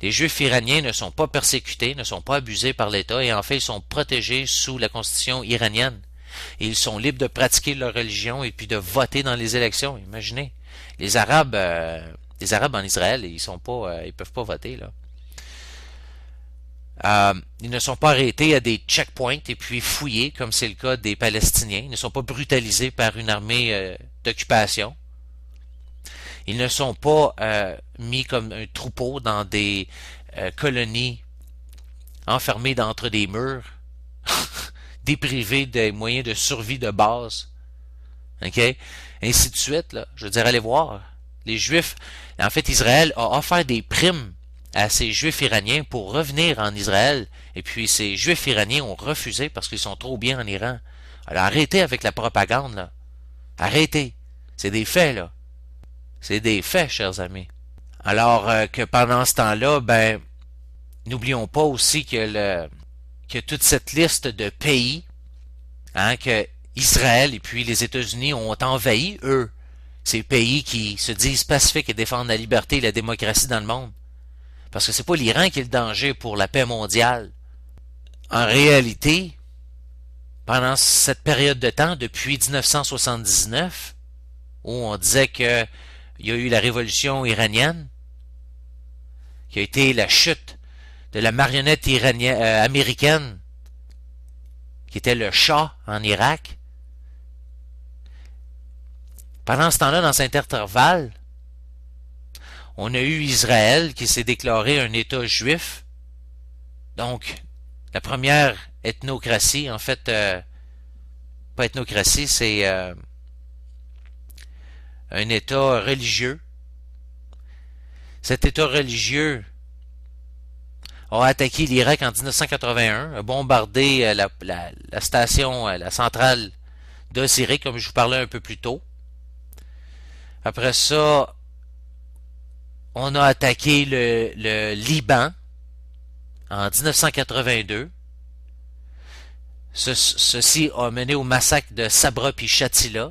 Les Juifs iraniens ne sont pas persécutés, ne sont pas abusés par l'État et en fait, ils sont protégés sous la constitution iranienne. Et ils sont libres de pratiquer leur religion et puis de voter dans les élections. Imaginez, les Arabes en Israël, ils peuvent pas voter là. Ils ne sont pas arrêtés à des checkpoints et puis fouillés comme c'est le cas des Palestiniens. Ils ne sont pas brutalisés par une armée d'occupation. Ils ne sont pas mis comme un troupeau dans des colonies enfermées d'entre des murs, déprivés des moyens de survie de base. OK? Ainsi de suite, là. Je veux dire, allez voir. Les Juifs, en fait, Israël a offert des primes à ces Juifs iraniens pour revenir en Israël. Et puis, ces Juifs iraniens ont refusé parce qu'ils sont trop bien en Iran. Alors, arrêtez avec la propagande, là. Arrêtez. C'est des faits, là. C'est des faits, chers amis. Alors que pendant ce temps-là, ben, n'oublions pas aussi que toute cette liste de pays, que Israël et puis les États-Unis ont envahi, eux, ces pays qui se disent pacifiques et défendent la liberté et la démocratie dans le monde. Parce que c'est pas l'Iran qui est le danger pour la paix mondiale. En réalité, pendant cette période de temps, depuis 1979, où on disait qu'il y a eu la révolution iranienne, qui a été la chute de la marionnette américaine, qui était le Shah en Irak. Pendant ce temps-là, dans cet intervalle, on a eu Israël qui s'est déclaré un État juif. Donc, la première ethnocratie, en fait, pas ethnocratie, c'est un État religieux. Cet État religieux a attaqué l'Irak en 1981, a bombardé la station, la centrale de Syrie, comme je vous parlais un peu plus tôt. Après ça, on a attaqué le Liban en 1982. Ceci a mené au massacre de Sabra puis Shatila.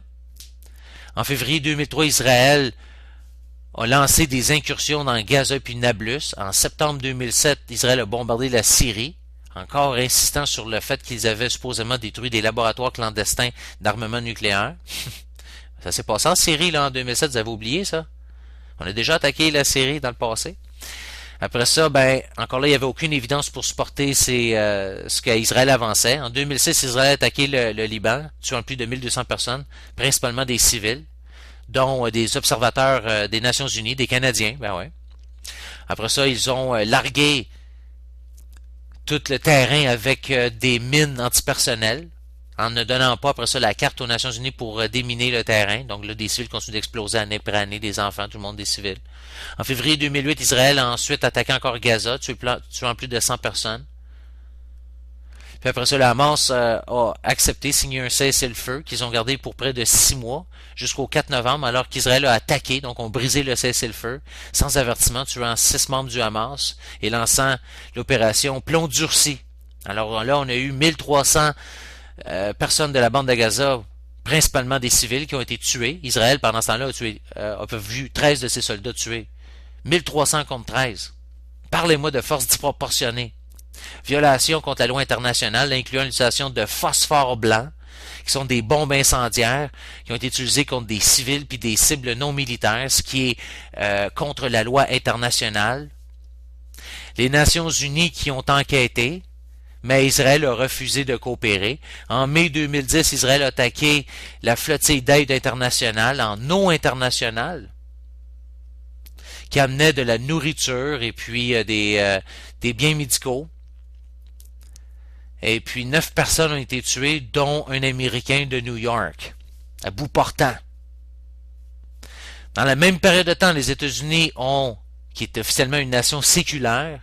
En février 2003, Israël a lancé des incursions dans Gaza puis Nablus. En septembre 2007, Israël a bombardé la Syrie, encore insistant sur le fait qu'ils avaient supposément détruit des laboratoires clandestins d'armement nucléaire. Ça s'est passé en Syrie là, en 2007, vous avez oublié ça? On a déjà attaqué la Syrie dans le passé. Après ça, encore là, il n'y avait aucune évidence pour supporter ce qu'Israël avançait. En 2006, Israël a attaqué le Liban, tuant plus de 1200 personnes, principalement des civils, dont des observateurs des Nations Unies, des Canadiens. Après ça, ils ont largué tout le terrain avec des mines antipersonnelles, en ne donnant pas après ça la carte aux Nations Unies pour déminer le terrain. Donc là, des civils continuent d'exploser année après année, des enfants, tout le monde des civils. En février 2008, Israël a ensuite attaqué encore Gaza, tuant plus de 100 personnes. Puis après ça, le Hamas a accepté, signé un cessez-le-feu qu'ils ont gardé pour près de 6 mois, jusqu'au 4 novembre, alors qu'Israël a attaqué, donc ont brisé le cessez-le-feu, sans avertissement, tuant 6 membres du Hamas et lançant l'opération Plomb durci. Alors là, on a eu 1300 personnes de la bande de Gaza, principalement des civils, qui ont été tués. Israël, pendant ce temps-là, a vu 13 de ses soldats tués. 1300 contre 13. Parlez-moi de force disproportionnée. Violation contre la loi internationale, incluant l'utilisation de phosphore blanc, qui sont des bombes incendiaires, qui ont été utilisées contre des civils puis des cibles non militaires, ce qui est contre la loi internationale. Les Nations Unies qui ont enquêté, mais Israël a refusé de coopérer. En mai 2010, Israël a attaqué la flottille d'aide internationale en eau internationale, qui amenait de la nourriture et puis des biens médicaux. Et puis 9 personnes ont été tuées, dont un Américain de New York, à bout portant. Dans la même période de temps, les États-Unis qui est officiellement une nation séculaire,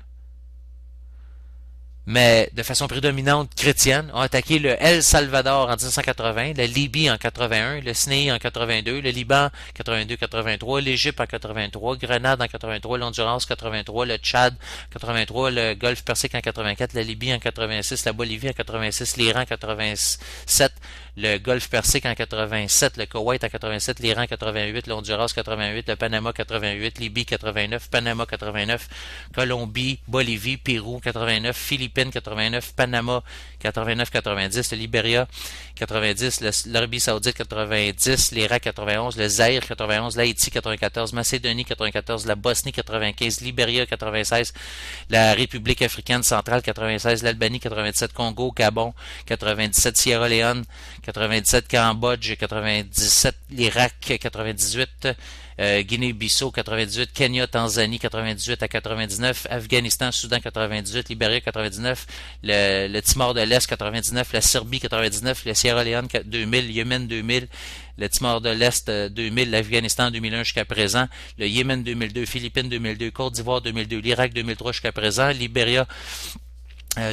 mais de façon prédominante chrétienne, ont attaqué le El Salvador en 1980, la Libye en 81, le Sinaï en 82, le Liban en 82-83, l'Égypte en 83, Grenade en 83, l'Honduras en 83, le Tchad en 83, le Golfe Persique en 84, la Libye en 86, la Bolivie en 86, l'Iran en 87, le Golfe Persique en 87, le Koweït en 87, l'Iran en 88, l'Honduras 88, le Panama 88, Libye 89, Panama 89, Colombie, Bolivie, Pérou 89, Philippines 89, Panama 89-90, le Libéria 90, l'Arabie Saoudite 90, l'Irak 91, le Zaïre 91, l'Haïti 94, Macédonie 94, la Bosnie 95, Libéria 96, la République africaine centrale 96, l'Albanie 97, Congo, Gabon 97, Sierra Leone 97, Cambodge 97, l'Irak 98, Guinée-Bissau 98, Kenya, Tanzanie 98 à 99, Afghanistan, Soudan 98, Libéria 99, le Timor de l'Est 99, la Serbie 99, le Sierra Leone 2000, Yémen 2000, le Timor de l'Est 2000, l'Afghanistan 2001 jusqu'à présent, le Yémen 2002, Philippines 2002, Côte d'Ivoire 2002, l'Irak 2003 jusqu'à présent, Libéria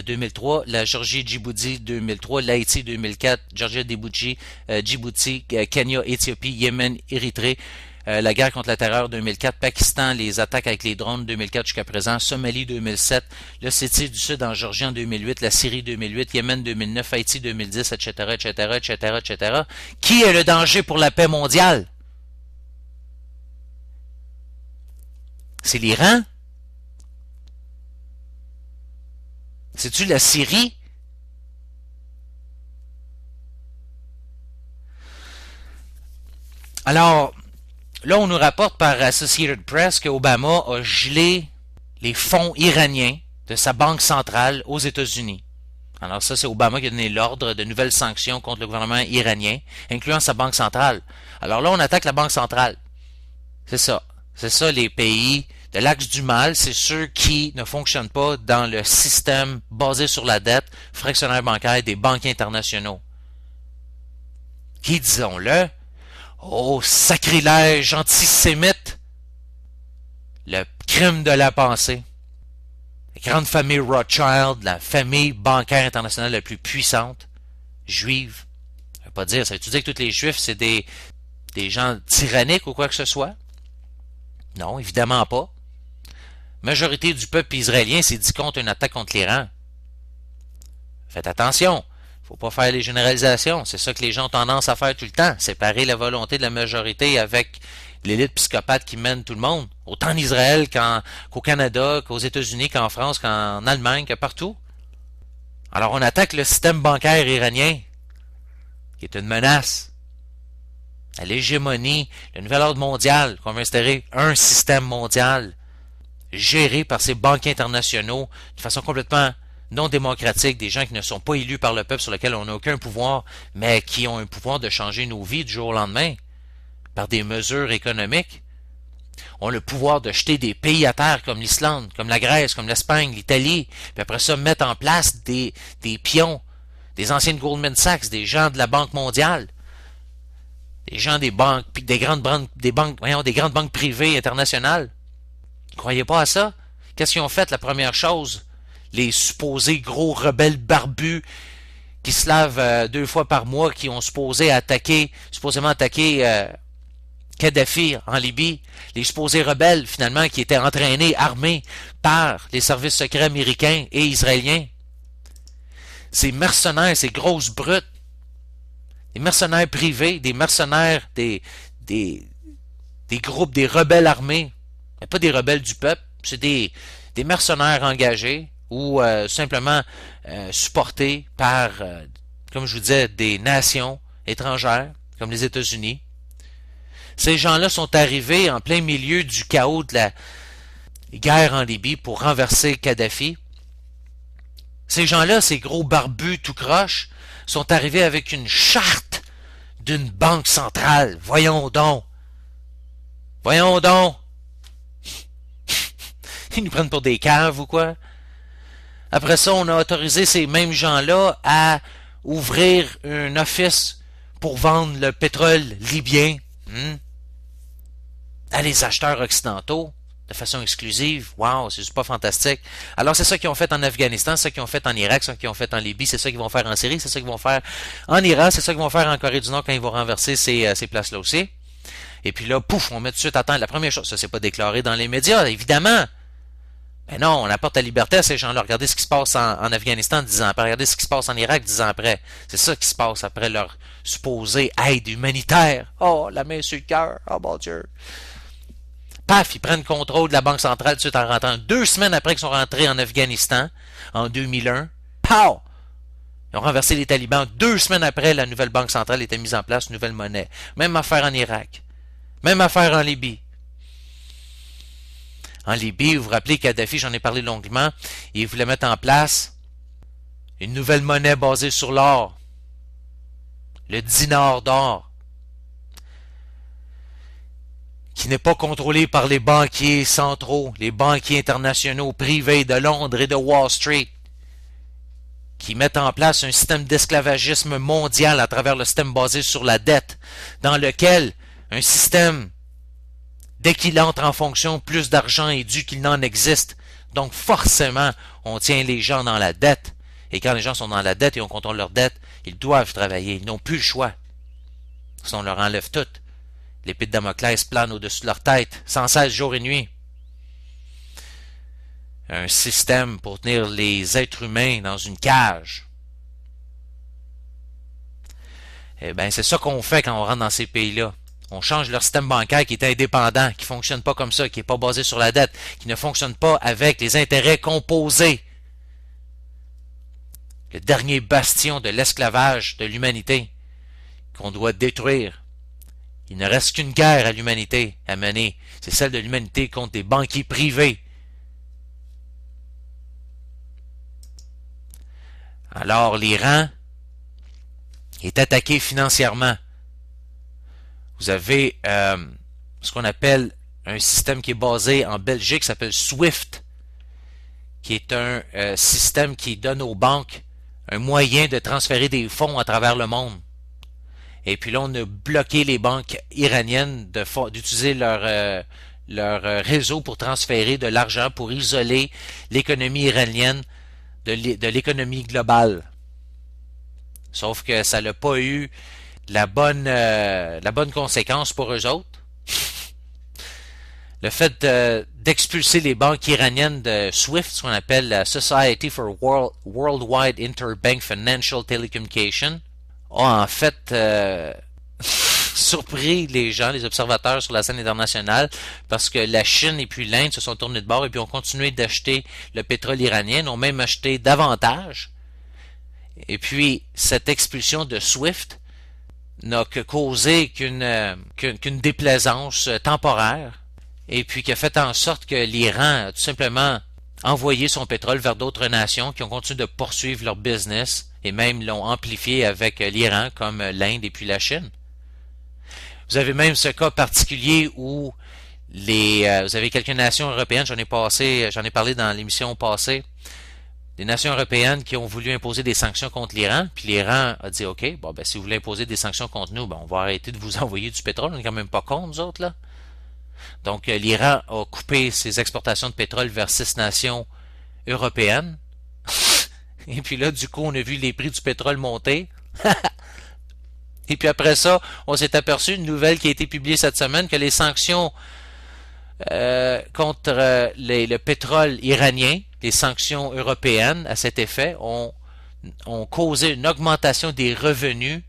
2003, la Géorgie, Djibouti 2003, l'Haïti 2004, Georgia, Djibouti, Kenya, Éthiopie, Yémen, Érythrée, la guerre contre la terreur 2004, Pakistan, les attaques avec les drones 2004 jusqu'à présent, Somalie 2007, l'Ossétie du Sud en Géorgie en 2008, la Syrie 2008, Yémen 2009, Haïti 2010, etc., etc., etc., etc. Qui est le danger pour la paix mondiale? C'est l'Iran? C'est-tu la Syrie? Alors, là, on nous rapporte par Associated Press qu'Obama a gelé les fonds iraniens de sa banque centrale aux États-Unis. Alors ça, c'est Obama qui a donné l'ordre de nouvelles sanctions contre le gouvernement iranien, incluant sa banque centrale. Alors là, on attaque la banque centrale. C'est ça. C'est ça, les pays de l'axe du mal, c'est ceux qui ne fonctionnent pas dans le système basé sur la dette fractionnaire bancaire des banquiers internationaux. Qui, disons-le, oh, sacrilège antisémite, le crime de la pensée. La grande famille Rothschild, la famille bancaire internationale la plus puissante, juive. Ça veut pas dire, ça veut-tu dire que tous les juifs, c'est des gens tyranniques ou quoi que ce soit? Non, évidemment pas. Majorité du peuple israélien s'est dit contre une attaque contre l'Iran. Faites attention. Faut pas faire les généralisations. C'est ça que les gens ont tendance à faire tout le temps. Séparer la volonté de la majorité avec l'élite psychopathe qui mène tout le monde. Autant en Israël qu'au Canada, qu'aux États-Unis, qu'en France, qu'en Allemagne, que partout. Alors on attaque le système bancaire iranien, qui est une menace. À l'hégémonie, le nouvel ordre mondial, qu'on veut instaurer un système mondial, géré par ces banquiers internationaux, de façon complètement non démocratique, des gens qui ne sont pas élus par le peuple, sur lesquels on n'a aucun pouvoir, mais qui ont un pouvoir de changer nos vies du jour au lendemain, par des mesures économiques, ont le pouvoir de jeter des pays à terre comme l'Islande, comme la Grèce, comme l'Espagne, l'Italie, puis après ça mettre en place des pions, des anciens de Goldman Sachs, des gens de la Banque mondiale, des gens des banques, des grandes banques privées internationales. Vous croyez pas à ça? Qu'est-ce qu'ils ont fait la première chose? Les supposés gros rebelles barbus qui se lavent 2 fois par mois, qui ont supposément attaqué Kadhafi en Libye, les supposés rebelles finalement qui étaient entraînés, armés par les services secrets américains et israéliens. Ces mercenaires, ces grosses brutes, des mercenaires privés, des mercenaires, des groupes, des rebelles armés, mais pas des rebelles du peuple, c'est des mercenaires engagés ou simplement supportés par, comme je vous disais, des nations étrangères, comme les États-Unis. Ces gens-là sont arrivés en plein milieu du chaos de la guerre en Libye pour renverser Kadhafi. Ces gens-là, ces gros barbus tout croche, sont arrivés avec une charte d'une banque centrale. Voyons donc. Voyons donc. Ils nous prennent pour des caves ou quoi? Après ça, on a autorisé ces mêmes gens-là à ouvrir un office pour vendre le pétrole libyen à les acheteurs occidentaux de façon exclusive. Wow, c'est pas fantastique. Alors c'est ça qu'ils ont fait en Afghanistan, c'est ça qu'ils ont fait en Irak, c'est ça qu'ils ont fait en Libye, c'est ça qu'ils vont faire en Syrie, c'est ça qu'ils vont faire en Iran, c'est ça qu'ils vont faire en Corée du Nord quand ils vont renverser ces places-là aussi. Et puis là, pouf, on met tout de suite à temps. La première chose, ça c'est pas déclaré dans les médias, évidemment. Mais non, on apporte la liberté à ces gens-là. Regardez ce qui se passe en Afghanistan 10 ans après. Regardez ce qui se passe en Irak 10 ans après. C'est ça qui se passe après leur supposée aide humanitaire. Oh, la main sur le cœur. Oh, mon Dieu. Paf, ils prennent contrôle de la Banque centrale tout de suite en rentrant. 2 semaines après qu'ils sont rentrés en Afghanistan, en 2001. Pow! Ils ont renversé les talibans. 2 semaines après, la nouvelle Banque centrale était mise en place, nouvelle monnaie. Même affaire en Irak. Même affaire en Libye. En Libye, vous vous rappelez, Kadhafi, j'en ai parlé longuement, il voulait mettre en place une nouvelle monnaie basée sur l'or. Le dinar d'or. Qui n'est pas contrôlé par les banquiers centraux, les banquiers internationaux privés de Londres et de Wall Street, qui mettent en place un système d'esclavagisme mondial à travers le système basé sur la dette, dans lequel un système, dès qu'il entre en fonction, plus d'argent est dû qu'il n'en existe. Donc forcément, on tient les gens dans la dette. Et quand les gens sont dans la dette et on contrôle leur dette, ils doivent travailler. Ils n'ont plus le choix. Sinon, on leur enlève tout. L'épée de Damoclès plane au-dessus de leur tête, sans cesse, jour et nuit. Un système pour tenir les êtres humains dans une cage. Eh bien, c'est ça qu'on fait quand on rentre dans ces pays-là. On change leur système bancaire qui est indépendant, qui ne fonctionne pas comme ça, qui n'est pas basé sur la dette, qui ne fonctionne pas avec les intérêts composés. le dernier bastion de l'esclavage de l'humanité qu'on doit détruire. Il ne reste qu'une guerre à l'humanité à mener, c'est celle de l'humanité contre des banquiers privés. Alors l'Iran est attaqué financièrement. Vous avez ce qu'on appelle un système qui est basé en Belgique, qui s'appelle SWIFT, qui est un système qui donne aux banques un moyen de transférer des fonds à travers le monde. Et puis là, on a bloqué les banques iraniennes d'utiliser leur réseau pour transférer de l'argent, pour isoler l'économie iranienne de l'économie globale. Sauf que ça n'a pas eu la bonne conséquence pour eux autres. Le fait d'expulser les banques iraniennes de SWIFT, ce qu'on appelle la Society for Worldwide Interbank Financial Telecommunication, a en fait surpris les gens, les observateurs sur la scène internationale, parce que la Chine et puis l'Inde se sont tournés de bord et puis ont continué d'acheter le pétrole iranien, ont même acheté davantage. Et puis, cette expulsion de SWIFT n'a que causé qu'une déplaisance temporaire, et puis qui a fait en sorte que l'Iran a tout simplement envoyé son pétrole vers d'autres nations qui ont continué de poursuivre leur business et même l'ont amplifié avec l'Iran comme l'Inde et puis la Chine. Vous avez même ce cas particulier où vous avez quelques nations européennes, j'en ai parlé dans l'émission passée, des nations européennes qui ont voulu imposer des sanctions contre l'Iran, puis l'Iran a dit OK, bon ben si vous voulez imposer des sanctions contre nous, ben on va arrêter de vous envoyer du pétrole, on n'est quand même pas contre nous autres là. Donc l'Iran a coupé ses exportations de pétrole vers 6 nations européennes. Et puis là, du coup, on a vu les prix du pétrole monter. Et puis après ça, on s'est aperçu, une nouvelle qui a été publiée cette semaine, que les sanctions contre le pétrole iranien, les sanctions européennes à cet effet, ont causé une augmentation des revenus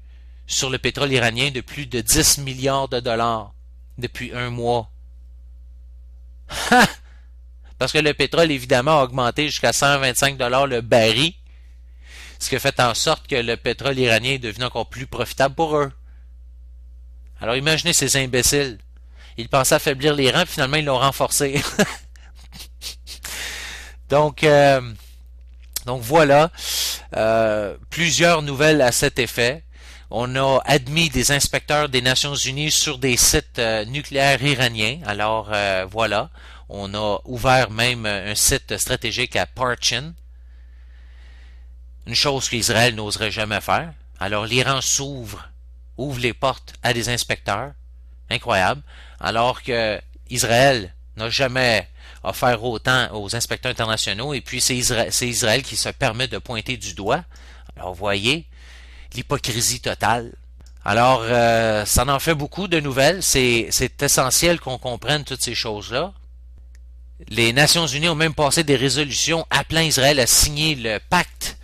sur le pétrole iranien de plus de 10 milliards de dollars depuis un mois. Parce que le pétrole, évidemment, a augmenté jusqu'à 125 $ le baril, ce qui a fait en sorte que le pétrole iranien est devenu encore plus profitable pour eux. Alors imaginez ces imbéciles. Ils pensaient affaiblir l'Iran, puis finalement ils l'ont renforcé. Donc voilà, plusieurs nouvelles à cet effet. On a admis des inspecteurs des Nations Unies sur des sites nucléaires iraniens. Alors voilà, on a ouvert même un site stratégique à Parchin. Une chose qu'Israël n'oserait jamais faire. Alors l'Iran ouvre les portes à des inspecteurs. Incroyable. Alors que Israël n'a jamais offert autant aux inspecteurs internationaux, et puis c'est Israël qui se permet de pointer du doigt. Alors vous voyez, l'hypocrisie totale. Alors ça en fait beaucoup de nouvelles. C'est essentiel qu'on comprenne toutes ces choses-là. Les Nations Unies ont même passé des résolutions appelant Israël à signer le pacte,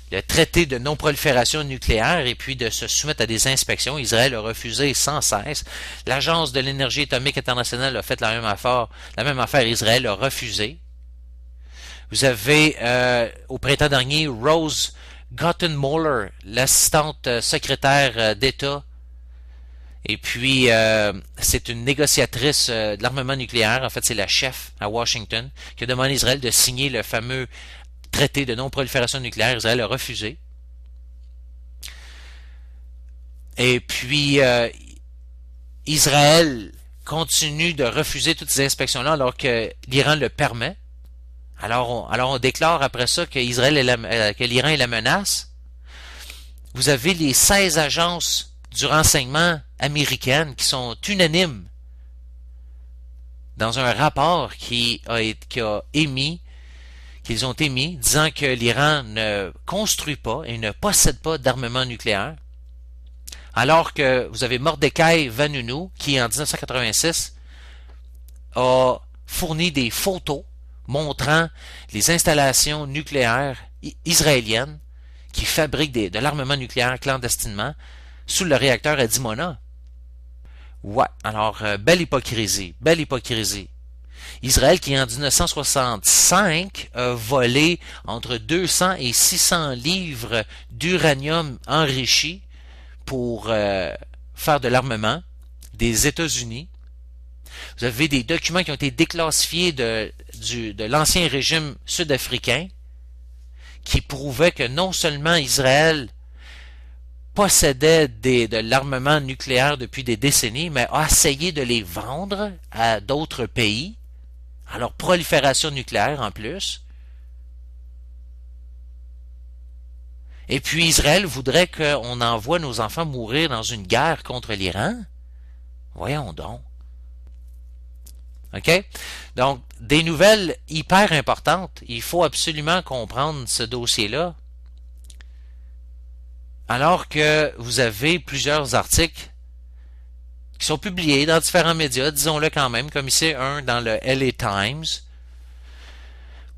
le traité de non-prolifération nucléaire, et puis de se soumettre à des inspections. Israël a refusé sans cesse. L'Agence de l'énergie atomique internationale a fait la même affaire. Israël a refusé. Vous avez au printemps dernier Rose Gottenmoeller, l'assistante secrétaire d'État, et puis c'est une négociatrice de l'armement nucléaire. En fait, c'est la chef à Washington qui a demandé à Israël de signer le fameux traité de non-prolifération nucléaire. Israël a refusé. Et puis Israël continue de refuser toutes ces inspections-là alors que l'Iran le permet. Alors on déclare après ça que l'Iran est la menace. Vous avez les 16 agences du renseignement américaines qui sont unanimes dans un rapport qu'ils ont émis, disant que l'Iran ne construit pas et ne possède pas d'armement nucléaire. Alors que vous avez Mordechai Vanunu qui, en 1986, a fourni des photos montrant les installations nucléaires israéliennes qui fabriquent de l'armement nucléaire clandestinement sous le réacteur à Dimona. Ouais, alors belle hypocrisie. Israël qui en 1965 a volé entre 200 et 600 livres d'uranium enrichi pour faire de l'armement des États-Unis. Vous avez des documents qui ont été déclassifiés de l'ancien régime sud-africain qui prouvaient que non seulement Israël possédait de l'armement nucléaire depuis des décennies, mais a essayé de les vendre à d'autres pays, à leur prolifération nucléaire en plus. Et puis Israël voudrait qu'on envoie nos enfants mourir dans une guerre contre l'Iran. Voyons donc. OK? Donc, des nouvelles hyper importantes. Il faut absolument comprendre ce dossier-là. Alors que vous avez plusieurs articles qui sont publiés dans différents médias, disons-le quand même, comme ici un dans le LA Times,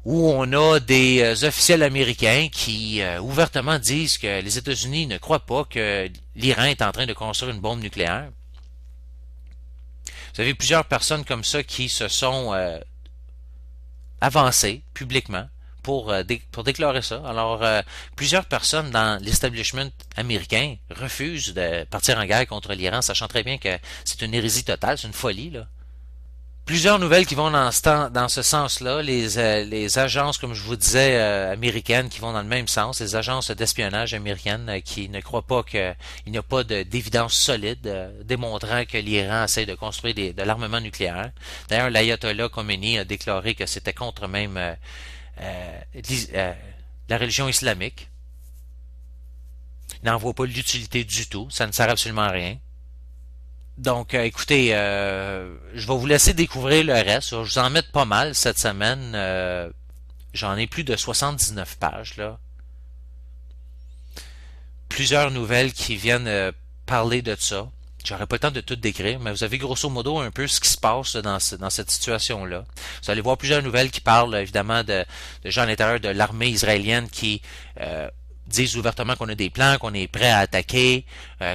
où on a des officiels américains qui ouvertement disent que les États-Unis ne croient pas que l'Iran est en train de construire une bombe nucléaire. Vous avez plusieurs personnes comme ça qui se sont avancées publiquement pour déclarer ça. Alors, plusieurs personnes dans l'establishment américain refusent de partir en guerre contre l'Iran, sachant très bien que c'est une hérésie totale, c'est une folie, là. Plusieurs nouvelles qui vont dans ce sens-là, les agences, comme je vous disais, américaines qui vont dans le même sens, les agences d'espionnage américaines qui ne croient pas qu'il n'y a pas d'évidence solide démontrant que l'Iran essaie de construire de l'armement nucléaire. D'ailleurs, l'ayatollah Khomeini a déclaré que c'était contre même la religion islamique. Il n'en voit pas l'utilité du tout, ça ne sert absolument à rien. Donc, écoutez, je vais vous laisser découvrir le reste. Je vais vous en mettre pas mal cette semaine. J'en ai plus de 79 pages, là. Plusieurs nouvelles qui viennent parler de ça. J'aurais pas le temps de tout décrire, mais vous avez grosso modo un peu ce qui se passe dans cette situation-là. Vous allez voir plusieurs nouvelles qui parlent évidemment de gens à l'intérieur de l'armée israélienne qui disent ouvertement qu'on a des plans, qu'on est prêt à attaquer,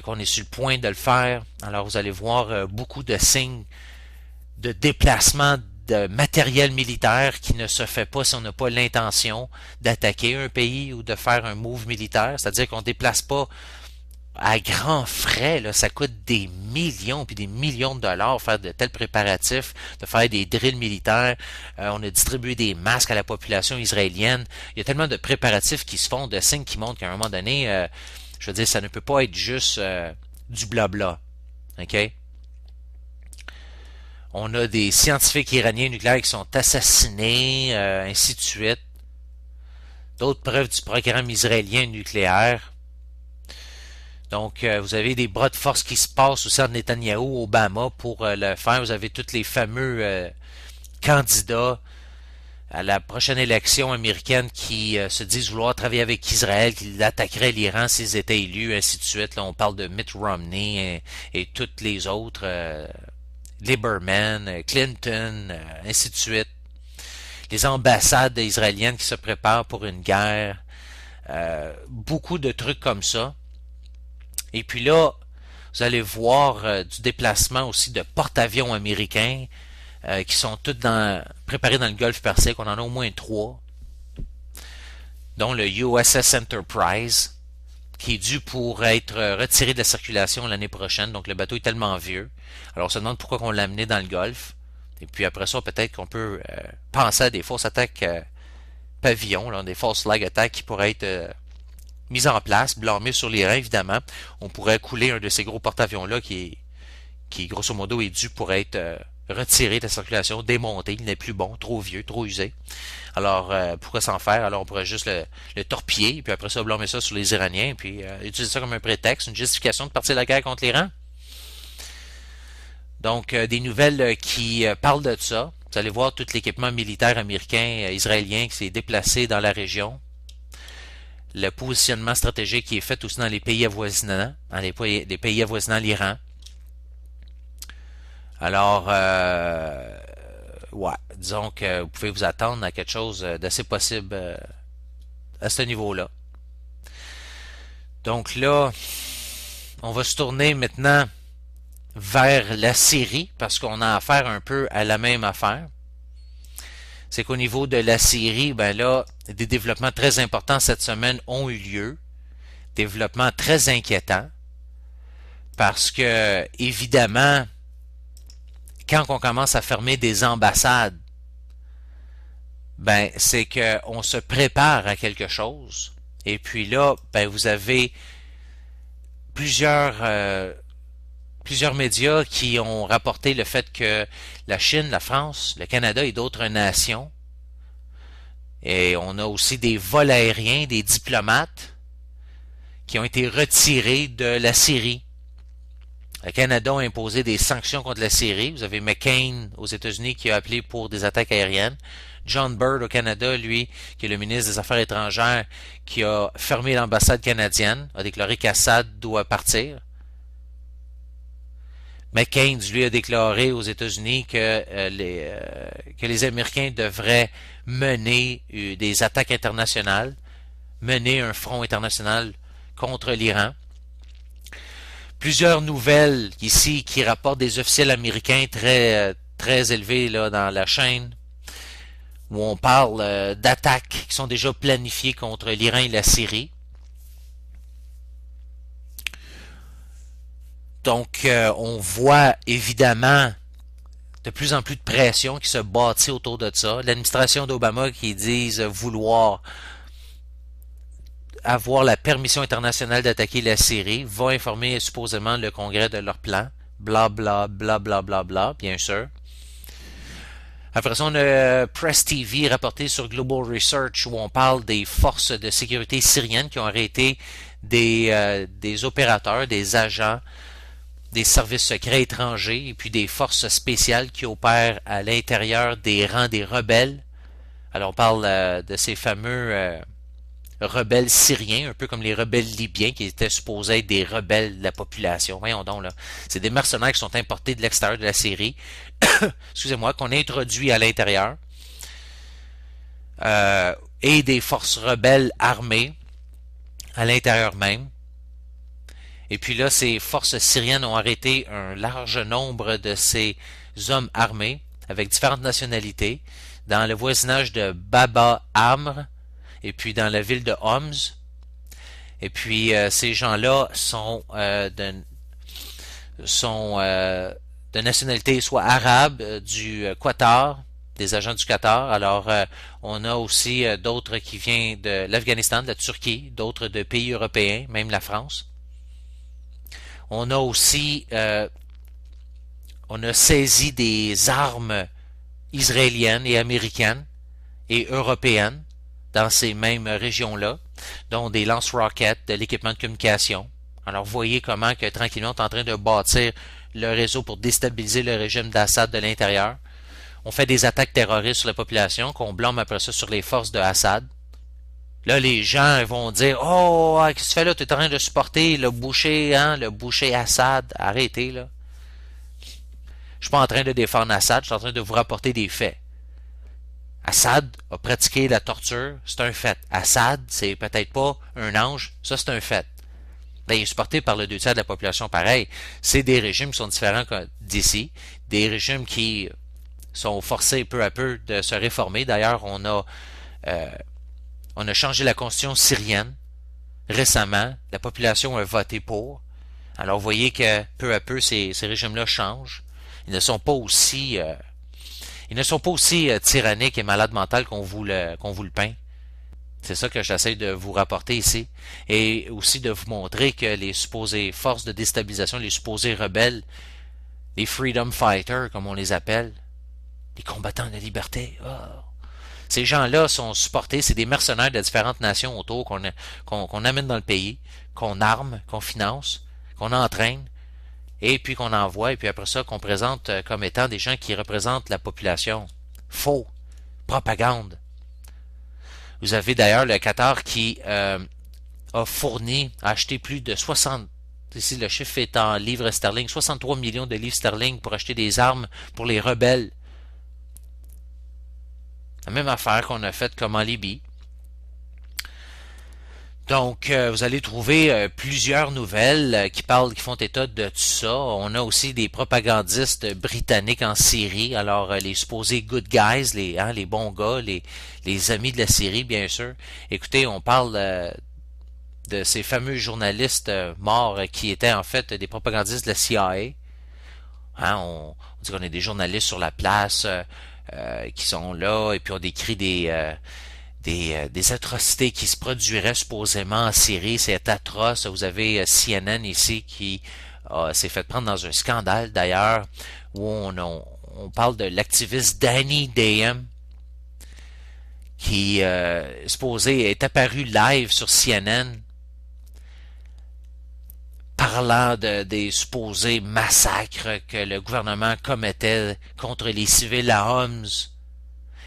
qu'on est sur le point de le faire. Alors vous allez voir beaucoup de signes de déplacement de matériel militaire qui ne se fait pas si on n'a pas l'intention d'attaquer un pays ou de faire un move militaire. C'est-à-dire qu'on ne déplace pas à grands frais, là, ça coûte des millions puis des millions de dollars faire de tels préparatifs, de faire des drills militaires. On a distribué des masques à la population israélienne. Il y a tellement de préparatifs qui se font, de signes qui montrent qu'à un moment donné, je veux dire, ça ne peut pas être juste du blabla. OK? On a des scientifiques iraniens nucléaires qui sont assassinés, ainsi de suite. D'autres preuves du programme israélien nucléaire. Donc, vous avez des bras de force qui se passent aussi entre Netanyahou, Obama pour le faire. Vous avez tous les fameux candidats à la prochaine élection américaine qui se disent vouloir travailler avec Israël, qui attaqueraient l'Iran s'ils étaient élus, ainsi de suite. Là, on parle de Mitt Romney et toutes les autres, Lieberman, Clinton, ainsi de suite. Les ambassades israéliennes qui se préparent pour une guerre. Beaucoup de trucs comme ça. Et puis là, vous allez voir du déplacement aussi de porte-avions américains qui sont tous préparés dans le Golfe Persique. On en a au moins 3, dont le USS Enterprise, qui est dû pour être retiré de la circulation l'année prochaine. Donc le bateau est tellement vieux. Alors on se demande pourquoi on l'a amené dans le Golfe. Et puis après ça, peut-être qu'on peut penser à des fausses attaques pavillons, là, des false flag attaques qui pourraient être mise en place, blâmée sur l'Iran, évidemment. On pourrait couler un de ces gros porte-avions-là qui grosso modo, est dû pour être retiré de la circulation, démonté. Il n'est plus bon, trop vieux, trop usé. Alors, pourquoi s'en faire? Alors, on pourrait juste le torpiller, puis après ça, blâmer ça sur les Iraniens, puis utiliser ça comme un prétexte, une justification de partir la guerre contre l'Iran. Donc, des nouvelles qui parlent de ça. Vous allez voir tout l'équipement militaire américain, israélien qui s'est déplacé dans la région. Le positionnement stratégique qui est fait aussi dans les pays avoisinants, dans les pays avoisinant l'Iran. Alors, ouais, disons que vous pouvez vous attendre à quelque chose d'assez possible à ce niveau-là. Donc là, on va se tourner maintenant vers la Syrie, parce qu'on a affaire un peu à la même affaire. c'est qu'au niveau de la Syrie, ben là, des développements très importants cette semaine ont eu lieu. Développements très inquiétants. Parce que, évidemment, quand on commence à fermer des ambassades, ben, c'est qu'on se prépare à quelque chose. Et puis là, ben, vous avez plusieurs médias qui ont rapporté le fait que la Chine, la France, le Canada et d'autres nations, et on a aussi des vols aériens, des diplomates qui ont été retirés de la Syrie. Le Canada a imposé des sanctions contre la Syrie. Vous avez McCain aux États-Unis qui a appelé pour des attaques aériennes. John Byrd au Canada, lui, qui est le ministre des Affaires étrangères, qui a fermé l'ambassade canadienne, a déclaré qu'Assad doit partir. McCain, lui, a déclaré aux États-Unis que les Américains devraient mener des attaques internationales, mener un front international contre l'Iran. Plusieurs nouvelles ici qui rapportent des officiels américains très élevés là, dans la chaîne, où on parle d'attaques qui sont déjà planifiées contre l'Iran et la Syrie. Donc, on voit évidemment de plus en plus de pression qui se bâtit autour de ça. L'administration d'Obama qui disent vouloir avoir la permission internationale d'attaquer la Syrie va informer supposément le Congrès de leur plan. Bla bla bla bla bla bla, bien sûr. Après ça, on a Press TV rapporté sur Global Research où on parle des forces de sécurité syriennes qui ont arrêté des opérateurs, des agents, des services secrets étrangers et puis des forces spéciales qui opèrent à l'intérieur des rangs des rebelles. Alors on parle de ces fameux rebelles syriens, un peu comme les rebelles libyens qui étaient supposés être des rebelles de la population. Voyons donc là. C'est des mercenaires qui sont importés de l'extérieur de la Syrie, excusez-moi, qu'on introduit à l'intérieur. Et des forces rebelles armées à l'intérieur même. Et puis là, ces forces syriennes ont arrêté un large nombre de ces hommes armés avec différentes nationalités dans le voisinage de Baba Amr et puis dans la ville de Homs. Et puis ces gens-là sont de nationalité soit arabe, du Qatar, des agents du Qatar. Alors on a aussi d'autres qui viennent de l'Afghanistan, de la Turquie, d'autres de pays européens, même la France. On a aussi on a saisi des armes israéliennes et américaines et européennes dans ces mêmes régions-là, dont des lance-roquettes, de l'équipement de communication. Alors, vous voyez comment que tranquillement, on est en train de bâtir le réseau pour déstabiliser le régime d'Assad de l'intérieur. On fait des attaques terroristes sur la population, qu'on blâme après ça sur les forces de Assad. Là, les gens vont dire « Oh, qu'est-ce que tu fais là? Tu es en train de supporter le boucher, hein, le boucher Assad. Arrêtez, là. » Je suis pas en train de défendre Assad, je suis en train de vous rapporter des faits. Assad a pratiqué la torture, c'est un fait. Assad, c'est peut-être pas un ange, ça c'est un fait. Ben, il est supporté par le 2/3 de la population pareil. C'est des régimes qui sont différents d'ici, des régimes qui sont forcés peu à peu de se réformer. D'ailleurs, on a changé la constitution syrienne récemment. La population a voté pour. Alors, vous voyez que peu à peu, ces régimes-là changent. Ils ne sont pas aussi tyranniques et malades mentales qu'on vous le peint. C'est ça que j'essaie de vous rapporter ici. Et aussi de vous montrer que les supposées forces de déstabilisation, les supposés rebelles, les freedom fighters, comme on les appelle, les combattants de la liberté, ces gens-là sont supportés, c'est des mercenaires de différentes nations autour qu'on amène dans le pays, qu'on arme, qu'on finance, qu'on entraîne, et puis qu'on envoie, et puis après ça, qu'on présente comme étant des gens qui représentent la population. Faux. Propagande. Vous avez d'ailleurs le Qatar qui a acheté plus de 60, ici le chiffre est en livres sterling, 63 millions de livres sterling pour acheter des armes pour les rebelles. La même affaire qu'on a faite comme en Libye. Donc, vous allez trouver plusieurs nouvelles qui font état de tout ça. On a aussi des propagandistes britanniques en Syrie. Alors, les supposés good guys, les bons gars, les amis de la Syrie, bien sûr. Écoutez, on parle de ces fameux journalistes morts qui étaient en fait des propagandistes de la CIA. Hein, on dit qu'on a des journalistes sur la place qui sont là et puis on décrit des atrocités qui se produiraient supposément en Syrie. C'est atroce. Vous avez CNN ici qui s'est fait prendre dans un scandale d'ailleurs où on parle de l'activiste Danny Dayem qui supposé est apparu live sur CNN parlant des supposés massacres que le gouvernement commettait contre les civils à Homs.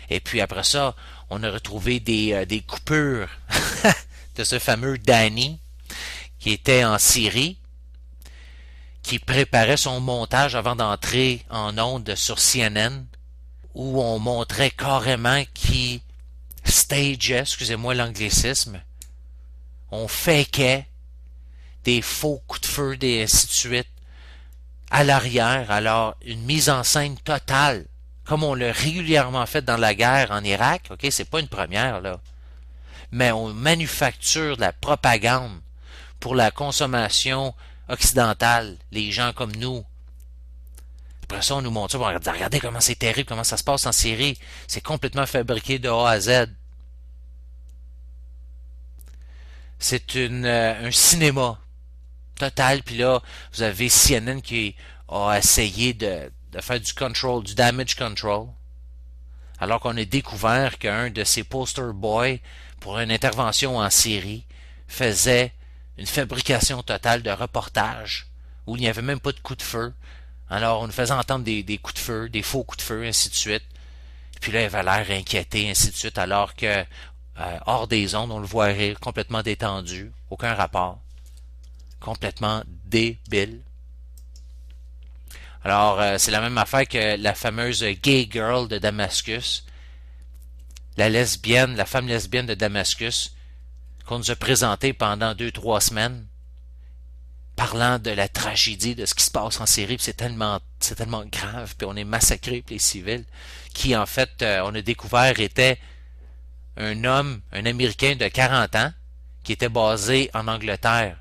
Et puis après ça, on a retrouvé des coupures de ce fameux Danny qui était en Syrie, qui préparait son montage avant d'entrer en ondes sur CNN, où on montrait carrément qu'il stageait, excusez-moi l'anglicisme, on fakeait des faux coups de feu, et ainsi de suite, à l'arrière. Alors, une mise en scène totale, comme on l'a régulièrement fait dans la guerre en Irak, ok, c'est pas une première, là. Mais on manufacture de la propagande pour la consommation occidentale, les gens comme nous. Après ça, on nous montre ça, regardez comment c'est terrible, comment ça se passe en Syrie. C'est complètement fabriqué de A à Z. C'est un cinéma total. Puis là, vous avez CNN qui a essayé de faire du control, du damage control. Alors qu'on a découvert qu'un de ses poster boys pour une intervention en Syrie faisait une fabrication totale de reportages où il n'y avait même pas de coups de feu. Alors on nous faisait entendre des coups de feu, des faux coups de feu, ainsi de suite. Et puis là, il avait l'air inquiété, ainsi de suite, alors que hors des ondes, on le voit rire, complètement détendu, aucun rapport. Complètement débile. Alors, c'est la même affaire que la fameuse gay girl de Damascus, la femme lesbienne de Damascus, qu'on nous a présentée pendant 2-3 semaines, parlant de la tragédie de ce qui se passe en Syrie, c'est tellement grave, puis on est massacré, puis les civils, qui en fait, on a découvert était un homme, un Américain de 40 ans, qui était basé en Angleterre.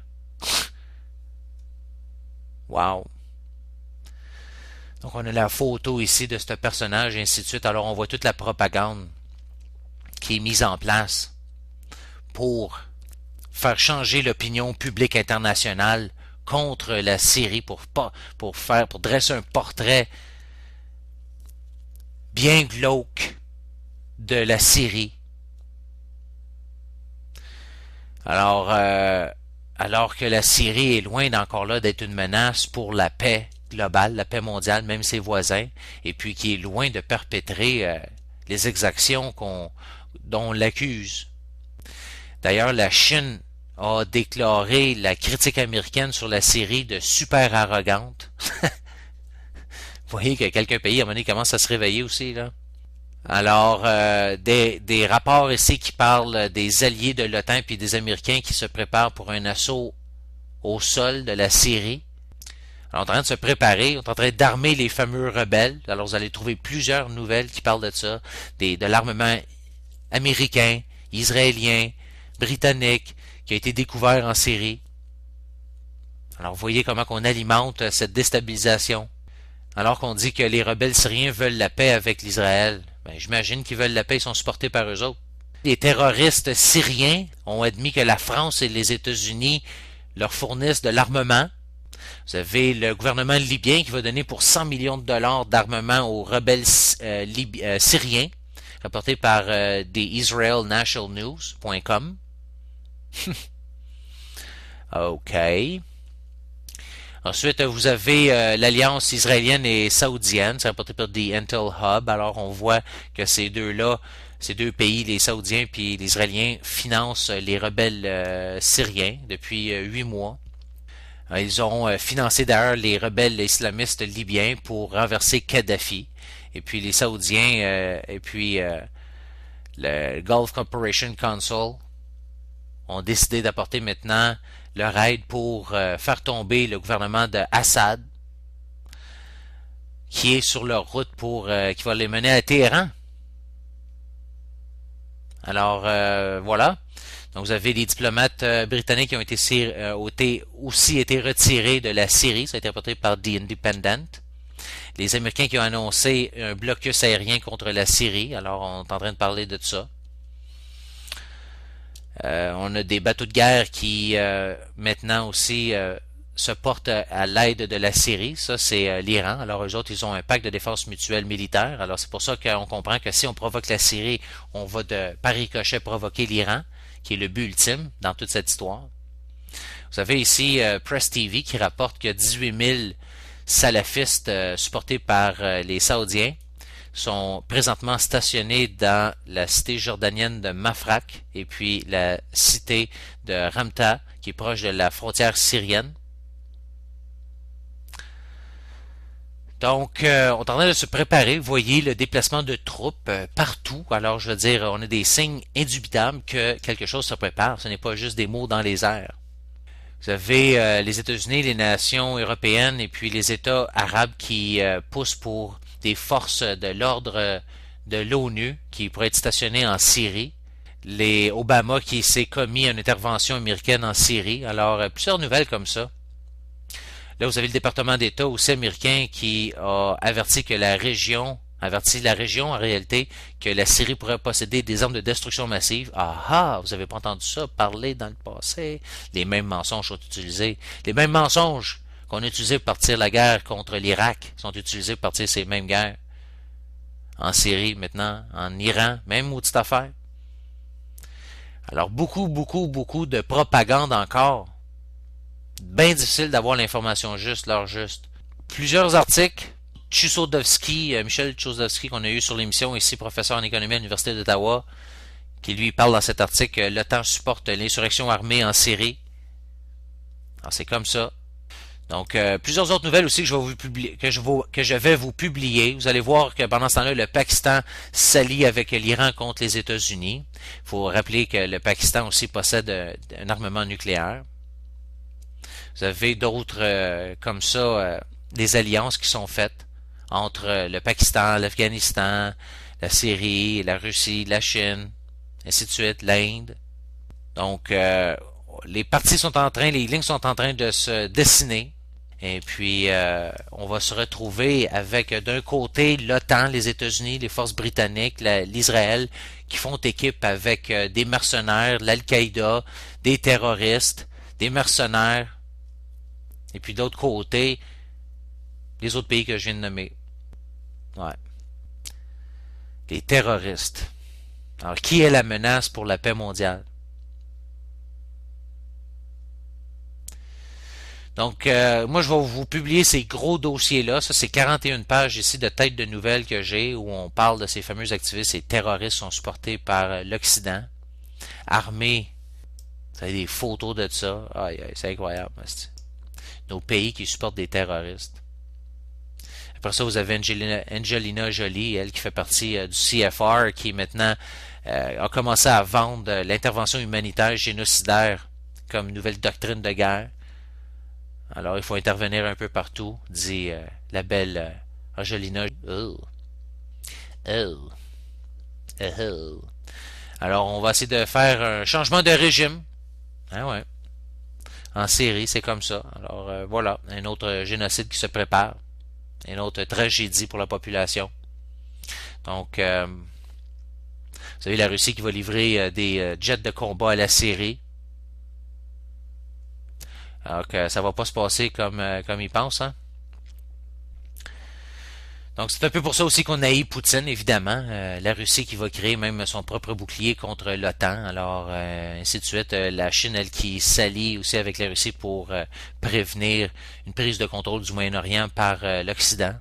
Wow! Donc on a la photo ici de ce personnage, et ainsi de suite. Alors on voit toute la propagande qui est mise en place pour faire changer l'opinion publique internationale contre la Syrie pour dresser un portrait bien glauque de la Syrie. Alors que la Syrie est loin d'encore là d'être une menace pour la paix globale, la paix mondiale, même ses voisins, et puis qui est loin de perpétrer les exactions dont on l'accuse. D'ailleurs, la Chine a déclaré la critique américaine sur la Syrie de super arrogante. Vous voyez que quelques pays, à un moment donné, commencent à se réveiller aussi, là. Alors, des rapports ici qui parlent des alliés de l'OTAN puis des Américains qui se préparent pour un assaut au sol de la Syrie. Alors, on est en train de se préparer, on est en train d'armer les fameux rebelles. Alors, vous allez trouver plusieurs nouvelles qui parlent de ça, de l'armement américain, israélien, britannique, qui a été découvert en Syrie. Alors, vous voyez comment on alimente cette déstabilisation. Alors qu'on dit que les rebelles syriens veulent la paix avec l'Israël. Ben, j'imagine qu'ils veulent la paix, ils sont supportés par eux autres. Les terroristes syriens ont admis que la France et les États-Unis leur fournissent de l'armement. Vous avez le gouvernement libyen qui va donner pour 100 millions de dollars d'armement aux rebelles syriens, rapporté par theisraelnationalnews.com. OK. Ensuite, vous avez l'alliance israélienne et saoudienne, c'est rapporté par The Intel Hub. Alors, on voit que ces deux pays, les Saoudiens puis les Israéliens, financent les rebelles syriens depuis 8 mois. Ils ont financé d'ailleurs les rebelles islamistes libyens pour renverser Kadhafi. Et puis les Saoudiens, et puis le Gulf Cooperation Council ont décidé d'apporter maintenant leur aide pour faire tomber le gouvernement de Assad, qui est sur leur route pour qui va les mener à Téhéran. Alors voilà. Donc vous avez les diplomates britanniques qui ont aussi été retirés de la Syrie. Ça a été rapporté par The Independent. Les Américains qui ont annoncé un blocus aérien contre la Syrie. Alors on est en train de parler de ça. On a des bateaux de guerre qui maintenant aussi se portent à l'aide de la Syrie. Ça, c'est l'Iran. Alors, eux autres, ils ont un pacte de défense mutuelle militaire. Alors, c'est pour ça qu'on comprend que si on provoque la Syrie, on va par ricochet provoquer l'Iran, qui est le but ultime dans toute cette histoire. Vous avez ici Press TV qui rapporte que 18 000 salafistes supportés par les Saoudiens sont présentement stationnés dans la cité jordanienne de Mafraq et puis la cité de Ramta, qui est proche de la frontière syrienne. Donc, on est en train de se préparer. Vous voyez le déplacement de troupes partout. Alors, je veux dire, on a des signes indubitables que quelque chose se prépare. Ce n'est pas juste des mots dans les airs. Vous avez les États-Unis, les nations européennes et puis les États arabes qui poussent pour des forces de l'ordre de l'ONU qui pourraient être stationnées en Syrie. Les Obama qui s'est commis une intervention américaine en Syrie. Alors, plusieurs nouvelles comme ça. Là, vous avez le département d'État aussi américain qui a averti la région en réalité que la Syrie pourrait posséder des armes de destruction massive. Ah, vous avez pas entendu ça parler dans le passé. Les mêmes mensonges sont utilisés. Les mêmes mensonges qu'on a utilisés pour partir la guerre contre l'Irak sont utilisés pour partir ces mêmes guerres. En Syrie maintenant, en Iran, même maudite affaire. Alors beaucoup de propagande encore. Bien difficile d'avoir l'information juste, l'heure juste. Plusieurs articles. Michel Chossudovsky, qu'on a eu sur l'émission ici, professeur en économie à l'Université d'Ottawa, qui lui parle dans cet article que l'OTAN supporte l'insurrection armée en Syrie. Alors c'est comme ça. Donc plusieurs autres nouvelles aussi que je vais vous publier. Vous allez voir que pendant ce temps-là, le Pakistan s'allie avec l'Iran contre les États-Unis. Il faut rappeler que le Pakistan aussi possède un armement nucléaire. Vous avez d'autres comme ça, des alliances qui sont faites entre le Pakistan, l'Afghanistan, la Syrie, la Russie, la Chine, ainsi de suite, l'Inde. Donc, les lignes sont en train de se dessiner. Et puis, on va se retrouver avec d'un côté l'OTAN, les États-Unis, les forces britanniques, l'Israël, qui font équipe avec des mercenaires, l'Al-Qaïda, des terroristes, des mercenaires. Et puis d'autre côté, les autres pays que je viens de nommer. Ouais. Les terroristes. Alors, qui est la menace pour la paix mondiale? Donc, moi, je vais vous publier ces gros dossiers-là. Ça, c'est 41 pages ici de tête de nouvelles que j'ai où on parle de ces fameux activistes. Ces terroristes sont supportés par l'Occident. Armés. Vous avez des photos de ça. Aïe, c'est incroyable. Nos pays qui supportent des terroristes. Après ça, vous avez Angelina Jolie, elle qui fait partie du CFR, qui maintenant a commencé à vendre l'intervention humanitaire génocidaire comme nouvelle doctrine de guerre. Alors, il faut intervenir un peu partout, dit la belle Angelina. Alors, on va essayer de faire un changement de régime. Ah ouais. En Syrie, c'est comme ça. Alors voilà, un autre génocide qui se prépare. Une autre tragédie pour la population. Donc, vous avez la Russie qui va livrer des jets de combat à la Syrie. Alors que ça va pas se passer comme ils pensent, hein? Donc c'est un peu pour ça aussi qu'on haït Poutine, évidemment. La Russie qui va créer même son propre bouclier contre l'OTAN. Alors, ainsi de suite. La Chine, elle, qui s'allie aussi avec la Russie pour prévenir une prise de contrôle du Moyen-Orient par l'Occident.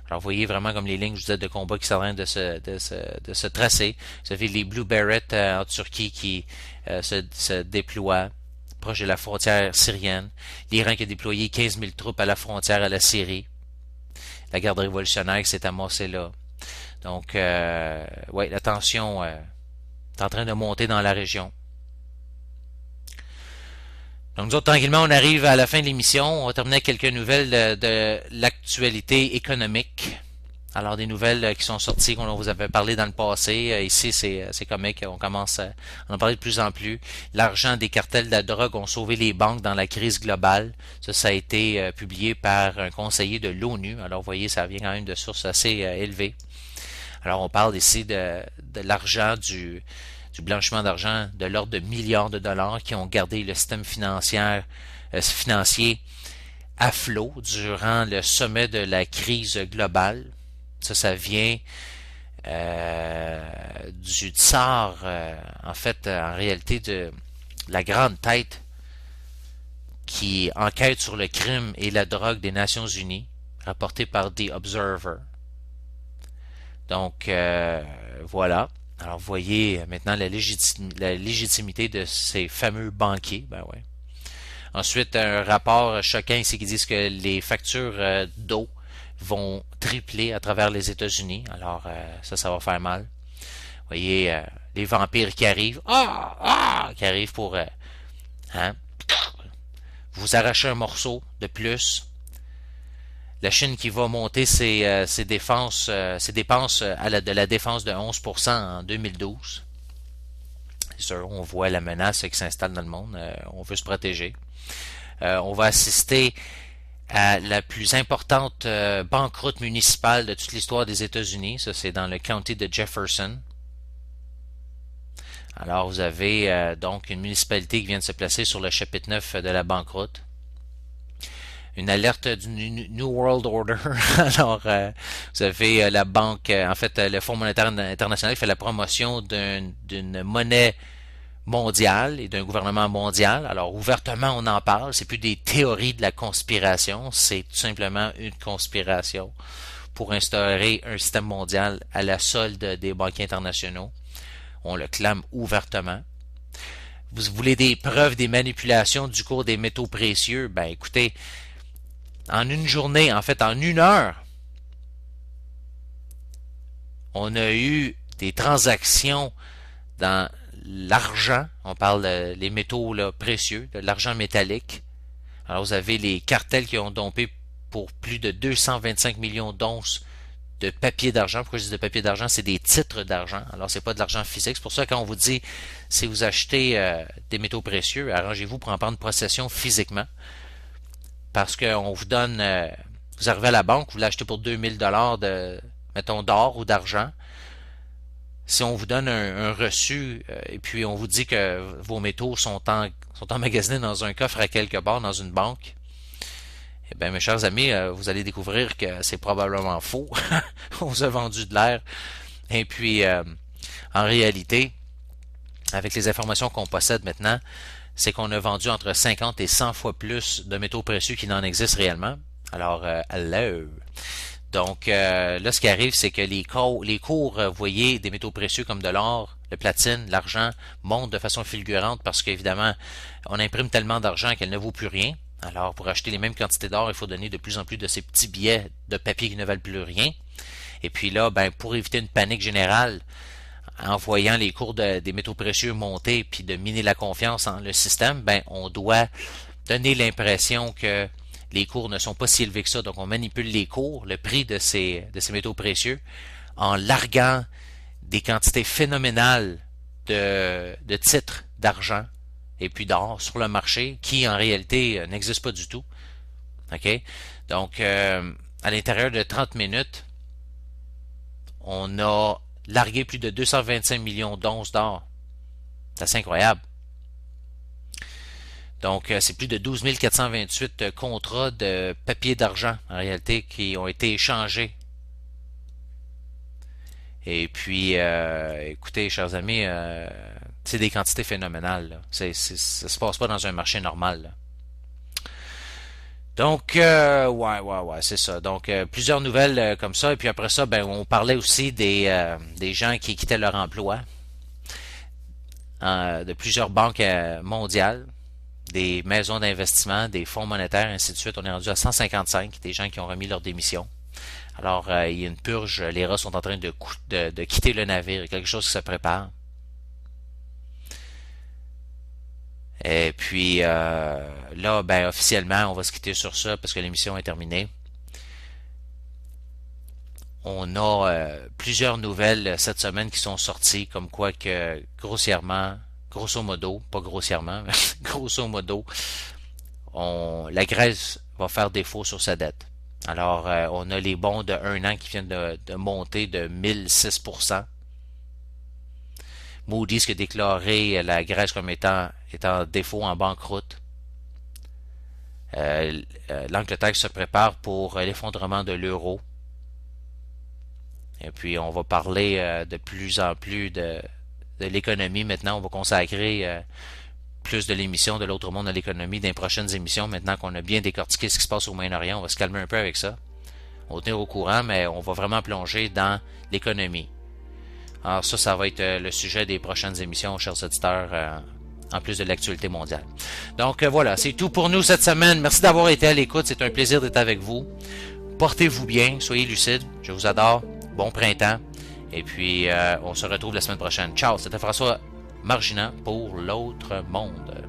Alors, vous voyez vraiment comme les lignes, je disais, de combat qui sont en train de se tracer. Vous avez les Blue Berets en Turquie qui se déploient proche de la frontière syrienne. L'Iran qui a déployé 15 000 troupes à la frontière à la Syrie. La garde révolutionnaire qui s'est amassée là. Donc, ouais, la tension est en train de monter dans la région. Donc nous autres, tranquillement, on arrive à la fin de l'émission. On va terminer avec quelques nouvelles de l'actualité économique. Alors, des nouvelles qui sont sorties, qu'on vous avait parlé dans le passé. Ici, c'est comique. On commence à en parler de plus en plus. L'argent des cartels de la drogue ont sauvé les banques dans la crise globale. Ça a été publié par un conseiller de l'ONU. Alors, vous voyez, ça vient quand même de sources assez élevées. Alors, on parle ici de l'argent du blanchiment d'argent de l'ordre de milliards de dollars qui ont gardé le système financier à flot durant le sommet de la crise globale. Ça vient du tsar, en fait, en réalité, de la grande tête qui enquête sur le crime et la drogue des Nations Unies, rapporté par The Observer. Donc, voilà. Alors, vous voyez maintenant la légitimité de ces fameux banquiers. Ben ouais. Ensuite, un rapport choquant ici qui dit que les factures d'eau vont tripler à travers les États-Unis. Alors, ça va faire mal. Vous voyez, les vampires qui arrivent. Qui arrivent pour vous arracher un morceau de plus. La Chine qui va monter ses dépenses de la défense de 11% en 2012. C'est sûr, on voit la menace qui s'installe dans le monde. On veut se protéger. On va assister à la plus importante banqueroute municipale de toute l'histoire des États-Unis. Ça, c'est dans le county de Jefferson. Alors, vous avez donc une municipalité qui vient de se placer sur le chapitre 9 de la banqueroute. Une alerte du New World Order. Alors, vous avez la banque, en fait, le Fonds monétaire international fait la promotion d'une monnaie mondiale et d'un gouvernement mondial. Alors, ouvertement, on en parle. C'est plus des théories de la conspiration. C'est tout simplement une conspiration pour instaurer un système mondial à la solde des banquiers internationaux. On le clame ouvertement. Vous voulez des preuves des manipulations du cours des métaux précieux? Ben, écoutez, en une journée, en fait, en une heure, on a eu des transactions dans l'argent. On parle des métaux là, précieux, de l'argent métallique. Alors, vous avez les cartels qui ont dompé pour plus de 225 millions d'onces de papier d'argent. Pourquoi je dis de papier d'argent? C'est des titres d'argent. Alors, c'est pas de l'argent physique. C'est pour ça que quand on vous dit, si vous achetez des métaux précieux, arrangez-vous pour en prendre possession physiquement. Parce qu'on vous donne, vous arrivez à la banque, vous l'achetez pour 2000 dollars mettons, d'or ou d'argent. Si on vous donne un reçu et puis on vous dit que vos métaux sont emmagasinés dans un coffre à quelque part dans une banque, eh bien, mes chers amis, vous allez découvrir que c'est probablement faux. On vous a vendu de l'air. Et puis, en réalité, avec les informations qu'on possède maintenant, c'est qu'on a vendu entre 50 et 100 fois plus de métaux précieux qu'il n'en existe réellement. Alors, hello. Donc, là, ce qui arrive, c'est que les cours, vous voyez, des métaux précieux comme de l'or, le platine, l'argent, montent de façon fulgurante parce qu'évidemment, on imprime tellement d'argent qu'elle ne vaut plus rien. Alors, pour acheter les mêmes quantités d'or, il faut donner de plus en plus de ces petits billets de papier qui ne valent plus rien. Et puis là, ben, pour éviter une panique générale, en voyant les cours des métaux précieux monter puis de miner la confiance en le système, ben, on doit donner l'impression que les cours ne sont pas si élevés que ça. Donc, on manipule les cours, le prix de ces métaux précieux, en larguant des quantités phénoménales de titres d'argent et puis d'or sur le marché qui, en réalité, n'existent pas du tout. OK? Donc, à l'intérieur de 30 minutes, on a largué plus de 225 millions d'onces d'or. C'est assez incroyable. Donc, c'est plus de 12 428 contrats de papier d'argent, en réalité, qui ont été échangés. Et puis, écoutez, chers amis, c'est des quantités phénoménales. Là. Ça se passe pas dans un marché normal. Là. Donc, ouais, c'est ça. Donc, plusieurs nouvelles comme ça. Et puis après ça, ben, on parlait aussi des gens qui quittaient leur emploi, de plusieurs banques mondiales, des maisons d'investissement, des fonds monétaires, ainsi de suite. On est rendu à 155, des gens qui ont remis leur démission. Alors, il y a une purge. Les rats sont en train de quitter le navire. Il y a quelque chose qui se prépare. Et puis là, ben officiellement, on va se quitter sur ça parce que l'émission est terminée. On a plusieurs nouvelles cette semaine qui sont sorties, comme quoi que grossièrement, grosso modo, pas grossièrement, mais grosso modo, la Grèce va faire défaut sur sa dette. Alors, on a les bons de 1 an qui viennent de monter de 1006%. Moody's qui a déclaré la Grèce comme étant défaut en banqueroute. L'Angleterre se prépare pour l'effondrement de l'euro. Et puis, on va parler de plus en plus de l'économie. Maintenant, on va consacrer plus de l'émission de l'autre monde à l'économie dans les prochaines émissions. Maintenant qu'on a bien décortiqué ce qui se passe au Moyen-Orient, on va se calmer un peu avec ça. On va tenir au courant, mais on va vraiment plonger dans l'économie. Alors ça va être le sujet des prochaines émissions, chers auditeurs, en plus de l'actualité mondiale. Donc voilà, c'est tout pour nous cette semaine. Merci d'avoir été à l'écoute. C'est un plaisir d'être avec vous. Portez-vous bien, soyez lucides. Je vous adore. Bon printemps. Et puis, on se retrouve la semaine prochaine. Ciao, c'était François Marginant pour l'autre monde.